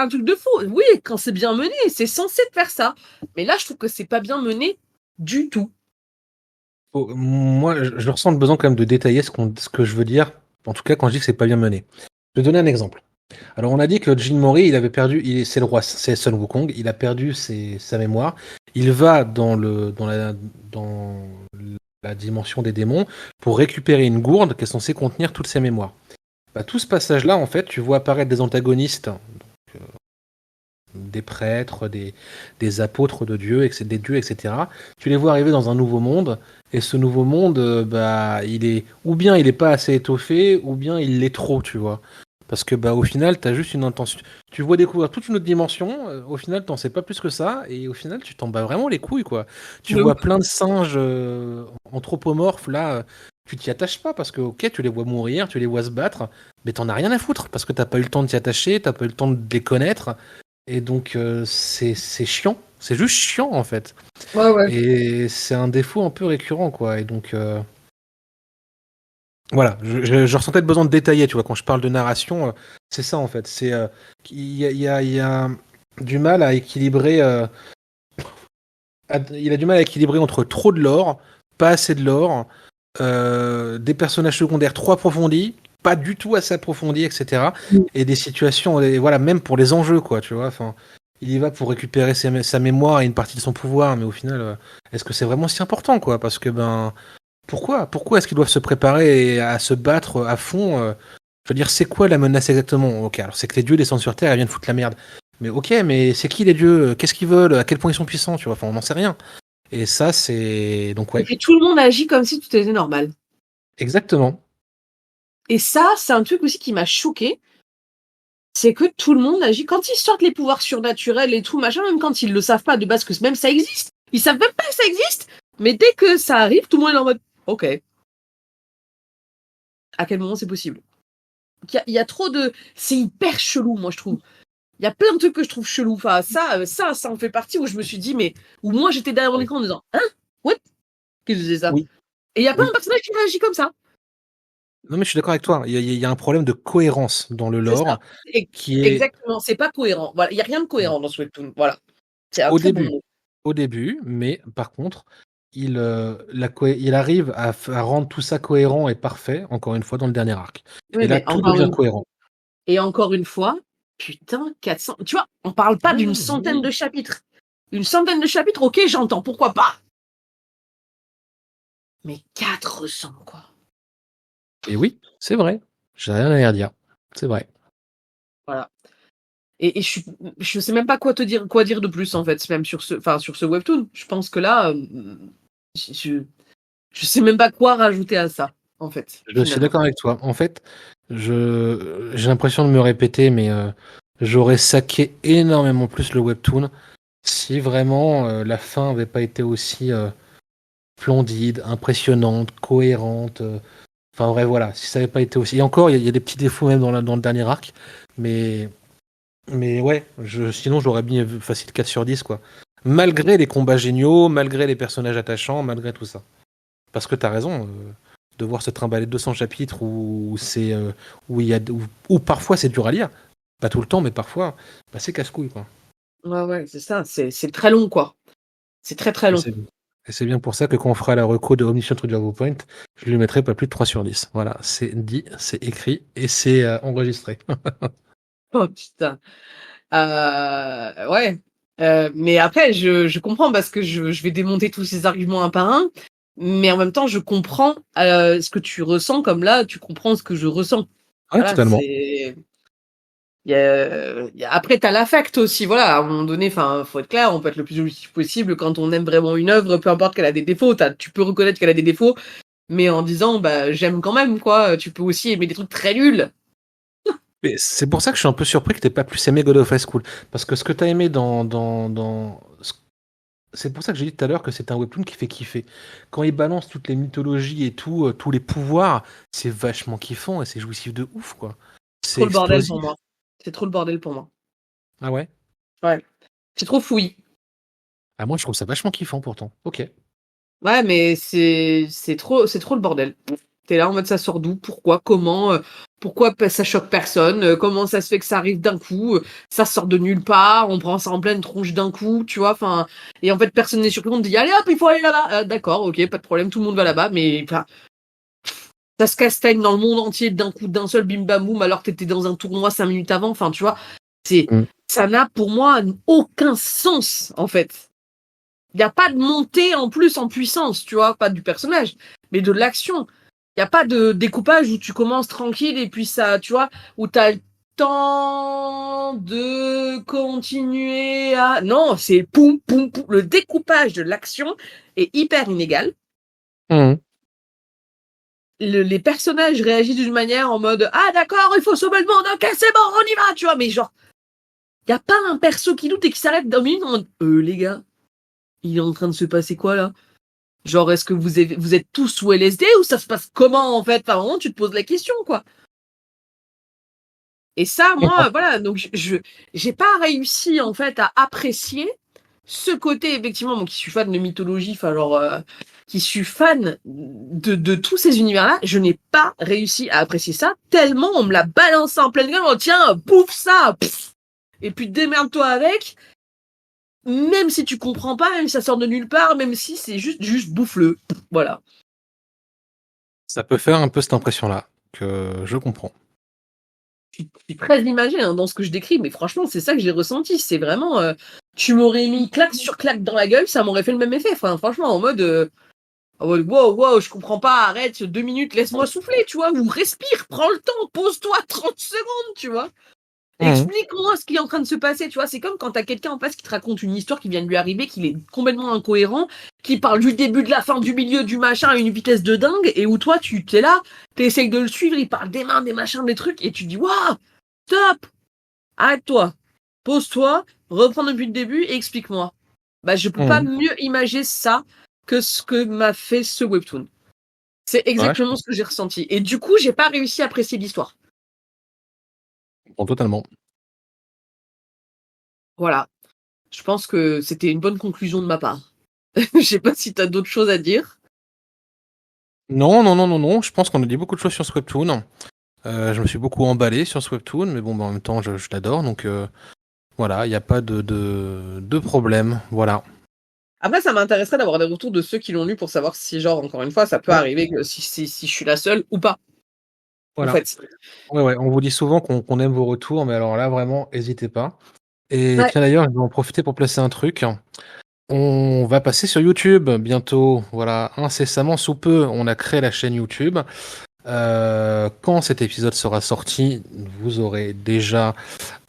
un truc de fou. Oui, quand c'est bien mené, c'est censé te faire ça. Mais là, je trouve que c'est pas bien mené du tout. Moi, je ressens le besoin quand même de détailler ce que je veux dire. En tout cas, quand je dis que c'est pas bien mené. Je vais donner un exemple. Alors, on a dit que Jin Mori, il avait perdu, c'est le roi, c'est Sun Wukong, il a perdu sa mémoire. Il va dans la dimension des démons pour récupérer une gourde qui est censée contenir toutes ses mémoires. Bah, tout ce passage-là, en fait, tu vois apparaître des antagonistes, des prêtres, des apôtres de Dieu, des dieux, etc. Tu les vois arriver dans un nouveau monde, et ce nouveau monde, bah, ou bien il est pas assez étoffé, ou bien il l'est trop, tu vois. Parce que bah au final, t'as juste une intention. Tu vois découvrir toute une autre dimension. Au final, t'en sais pas plus que ça, et au final, tu t'en bats vraiment les couilles, quoi. Tu De ouf. vois plein de singes anthropomorphes là. Tu t'y attaches pas parce que ok, tu les vois mourir, tu les vois se battre, mais t'en as rien à foutre parce que t'as pas eu le temps de t'y attacher, t'as pas eu le temps de les connaître. Et donc, c'est chiant. C'est juste chiant, en fait. Ouais. Et c'est un défaut un peu récurrent, quoi. Et donc, voilà, je ressentais le besoin de détailler, tu vois. Quand je parle de narration, c'est ça, en fait. C'est il y a du mal à équilibrer. Il a du mal à équilibrer entre trop de lore, pas assez de lore, des personnages secondaires trop approfondis, pas du tout assez approfondis, etc. Mm. Et des situations, et voilà, même pour les enjeux, quoi, tu vois. Enfin, il y va pour récupérer sa mémoire et une partie de son pouvoir, mais au final, est-ce que c'est vraiment si important, quoi? Parce que, pourquoi est-ce qu'ils doivent se préparer à se battre à fond Je veux dire, c'est quoi la menace exactement? Ok, alors c'est que les dieux descendent sur Terre et viennent foutre la merde. Mais ok, mais c'est qui les dieux? Qu'est-ce qu'ils veulent? À quel point ils sont puissants, tu vois? Enfin, on n'en sait rien. Et ça, c'est... Donc Et ouais, puis tout le monde agit comme si tout était normal. exactement. Et ça, c'est un truc aussi qui m'a choqué. C'est que tout le monde agit. Quand ils sortent les pouvoirs surnaturels et tout, machin, même quand ils le savent pas de base que même ça existe, ils savent même pas que ça existe. Mais dès que ça arrive, tout le monde est en mode ok. À quel moment c'est possible? Il y a trop de. C'est hyper chelou, moi, je trouve. Il y a plein de trucs que je trouve chelou. Enfin, ça en fait partie où je me suis dit, mais. Où moi, j'étais derrière mon Oui. écran en disant hein? What? Qu'est-ce que c'est ça? Oui, Et il y a plein de oui. personnages qui réagissent comme ça. Non, mais je suis d'accord avec toi. Il y a un problème de cohérence dans le C'est ça. lore qui est... Exactement. C'est pas cohérent. Voilà. Il n'y a rien de cohérent dans ce webtoon. Voilà. C'est un Au très bon début. mot. Au début, mais par contre, il arrive à rendre tout ça cohérent et parfait, encore une fois, dans le dernier arc. Oui, Et là, mais tout devient cohérent. et encore une fois, putain, 400. Tu vois, on parle pas d'une Oui, centaine de oui. chapitres. Une centaine de chapitres, ok, j'entends, pourquoi pas. Mais 400, quoi. Et oui, c'est vrai. J'ai rien à dire. C'est vrai. Voilà. Et je sais même pas quoi dire de plus, en fait, même sur sur ce webtoon. Je pense que là, je, je sais même pas quoi rajouter à ça, en fait, Je suis finalement. d'accord avec toi. En fait, j'ai l'impression de me répéter, mais j'aurais saqué énormément plus le webtoon si vraiment la fin avait pas été aussi splendide, impressionnante, cohérente. Enfin, vrai, voilà. Si ça avait pas été aussi. Et encore, il y a des petits défauts même dans le dernier arc. Mais, mais ouais, sinon j'aurais mis facile 4 sur 10, quoi. Malgré les combats géniaux, malgré les personnages attachants, malgré tout ça. Parce que t'as raison, de voir se trimballer 200 chapitres où il y a, où parfois c'est dur à lire. Pas tout le temps, mais parfois, c'est casse-couille, quoi. Ouais, c'est ça. C'est très long, quoi. C'est très, très Et long. c'est et c'est bien pour ça que quand on fera la reco de Omniscient Reader's Point, je lui mettrai pas plus de 3 sur 10. Voilà, c'est dit, c'est écrit et c'est enregistré. Oh, putain. Ouais. Mais après, je comprends parce que je vais démonter tous ces arguments un par un. Mais en même temps, je comprends ce que tu ressens, comme là, tu comprends ce que je ressens. Ouais, Voilà, totalement. c'est. Après, t'as l'affect aussi. Voilà, à un moment donné, enfin, faut être clair, on peut être le plus objectif possible quand on aime vraiment une œuvre, peu importe qu'elle a des défauts. Tu peux reconnaître qu'elle a des défauts, mais en disant, bah, j'aime quand même, quoi. Tu peux aussi aimer des trucs très nuls. Mais c'est pour ça que je suis un peu surpris que t'aies pas plus aimé God of High School. Parce que ce que t'as aimé c'est pour ça que j'ai dit tout à l'heure que c'est un webtoon qui fait kiffer. Quand il balance toutes les mythologies et tout, tous les pouvoirs, c'est vachement kiffant et c'est jouissif de ouf, quoi. C'est Trop le bordel pour explosif. moi. C'est trop le bordel pour moi. Ah ouais? Ouais. C'est trop fouillis. Ah, moi, je trouve ça vachement kiffant pourtant. Ok. Ouais, mais c'est trop le bordel. T'es là en mode ça sort d'où? Pourquoi? Comment? Pourquoi ça choque personne? Comment ça se fait que ça arrive d'un coup? Ça sort de nulle part, on prend ça en pleine tronche d'un coup, tu vois? Enfin, et en fait personne n'est surpris, on te dit allez hop, il faut aller là-bas. D'accord, ok, pas de problème, tout le monde va là-bas, mais enfin, ça se castagne dans le monde entier d'un coup, d'un seul bim bam boum, alors que t'étais dans un tournoi 5 minutes avant. Enfin, tu vois, c'est Mm. ça n'a pour moi aucun sens en fait. Il n'y a pas de montée en plus en puissance, tu vois, pas du personnage, mais de l'action. Il n'y a pas de découpage où tu commences tranquille et puis ça, tu vois, où tu as le temps de continuer à... Non, c'est poum, poum, poum. Le découpage de l'action est hyper inégal. Mhm. Les personnages réagissent d'une manière en mode ah d'accord, il faut sauver le monde, ok, c'est bon, on y va, tu vois, mais genre, il n'y a pas un perso qui doute et qui s'arrête d'un minute en mode les gars, il est en train de se passer quoi là? Genre, est-ce que vous êtes tous sous LSD ou ça se passe comment en fait? Enfin, vraiment, tu te poses la question, quoi. Et ça, moi, voilà, donc j'ai pas réussi en fait à apprécier ce côté, effectivement, moi qui suis fan de mythologie, enfin genre, qui suis fan de tous ces univers-là, je n'ai pas réussi à apprécier ça tellement on me l'a balancé en pleine gueule, oh, tiens, pouf ça, pff, et puis démerde-toi avec, même si tu comprends pas, même si ça sort de nulle part, même si c'est juste bouffe-le, voilà. Ça peut faire un peu cette impression-là, que je comprends. Je suis très imagé dans ce que je décris, mais franchement, c'est ça que j'ai ressenti. C'est vraiment, tu m'aurais mis claque sur claque dans la gueule, ça m'aurait fait le même effet. Enfin, franchement, en mode, wow, je comprends pas, arrête, 2 minutes, laisse-moi souffler, tu vois, ou respire, prends le temps, pose-toi 30 secondes, tu vois. Explique-moi ce qui est en train de se passer, tu vois. C'est comme quand t'as quelqu'un en face qui te raconte une histoire qui vient de lui arriver, qu'il est complètement incohérent, qui parle du début, de la fin, du milieu, du machin à une vitesse de dingue, et où toi, tu t'es là, t'essayes de le suivre, il parle des mains, des machins, des trucs, et tu dis, waouh, stop, arrête-toi, pose-toi, reprends depuis le début et explique-moi. Bah, je peux pas mieux imaginer ça que ce que m'a fait ce webtoon. C'est exactement ce que j'ai ressenti. Et du coup, j'ai pas réussi à apprécier l'histoire. Bon, totalement. Voilà. Je pense que c'était une bonne conclusion de ma part. Je sais pas si tu as d'autres choses à dire. Non. Je pense qu'on a dit beaucoup de choses sur ce webtoon. Je me suis beaucoup emballé sur ce webtoon, mais bon, en même temps, je l'adore, donc voilà, il n'y a pas de problème. Voilà. Après, ça m'intéresserait d'avoir des retours de ceux qui l'ont lu pour savoir si, genre, encore une fois, ça peut arriver que si je suis la seule ou pas. Voilà. En fait. Ouais, on vous dit souvent qu'on aime vos retours, mais alors là, vraiment, n'hésitez pas. Et tiens, d'ailleurs, je vais en profiter pour placer un truc. On va passer sur YouTube bientôt. Voilà, incessamment sous peu, on a créé la chaîne YouTube. Quand cet épisode sera sorti, vous aurez déjà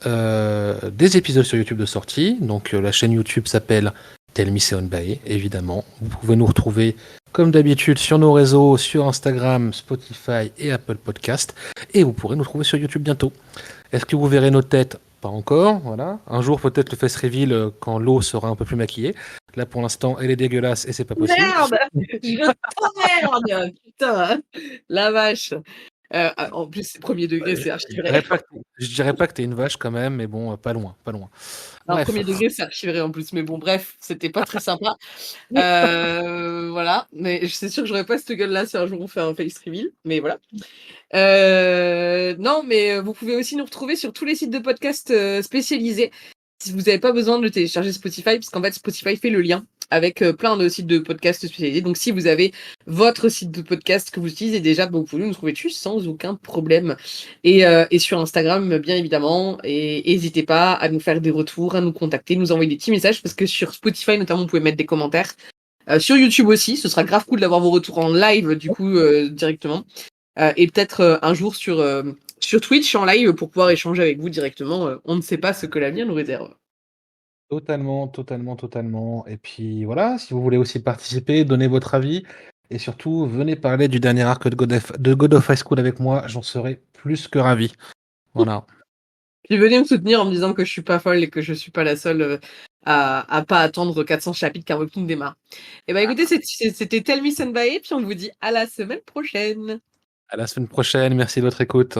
des épisodes sur YouTube de sortie. Donc la chaîne YouTube s'appelle Tell Me Senpai, évidemment. Vous pouvez nous retrouver comme d'habitude sur nos réseaux, sur Instagram, Spotify et Apple Podcast. Et vous pourrez nous trouver sur YouTube bientôt. Est-ce que vous verrez nos têtes? Pas encore, voilà. Un jour peut-être le face reveal quand l'eau sera un peu plus maquillée. Là pour l'instant elle est dégueulasse et c'est pas possible. Merde, merde, putain, la vache. En plus, c'est premier degré, c'est archi vrai. Je dirais pas que t'es une vache quand même, mais bon, pas loin. Alors, premier degré, c'est archi vrai en plus, mais bon, bref, c'était pas très sympa. Voilà, mais c'est sûr que j'aurais pas cette gueule-là si un jour on fait un face reveal, mais voilà. Non, mais vous pouvez aussi nous retrouver sur tous les sites de podcast spécialisés. Si vous n'avez pas besoin de télécharger Spotify, parce qu'en fait, Spotify fait le lien avec plein de sites de podcast spécialisés. Donc, si vous avez votre site de podcast que vous utilisez déjà, vous pouvez nous trouver dessus sans aucun problème. Et sur Instagram, bien évidemment. Et n'hésitez pas à nous faire des retours, à nous contacter, nous envoyer des petits messages, parce que sur Spotify, notamment, vous pouvez mettre des commentaires. Sur YouTube aussi, ce sera grave cool d'avoir vos retours en live, du coup, directement. Et peut-être un jour sur Twitch en live pour pouvoir échanger avec vous directement. On ne sait pas ce que l'avenir nous réserve. Totalement. Et puis voilà, si vous voulez aussi participer, donner votre avis. Et surtout, venez parler du dernier arc de God of High School avec moi, j'en serais plus que ravi. Voilà. Puis venez me soutenir en me disant que je suis pas folle et que je suis pas la seule à pas attendre 400 chapitres qu'un webtoon démarre. Et bah écoutez, c'était Tell Me Senpai, puis on vous dit à la semaine prochaine. À la semaine prochaine, merci de votre écoute.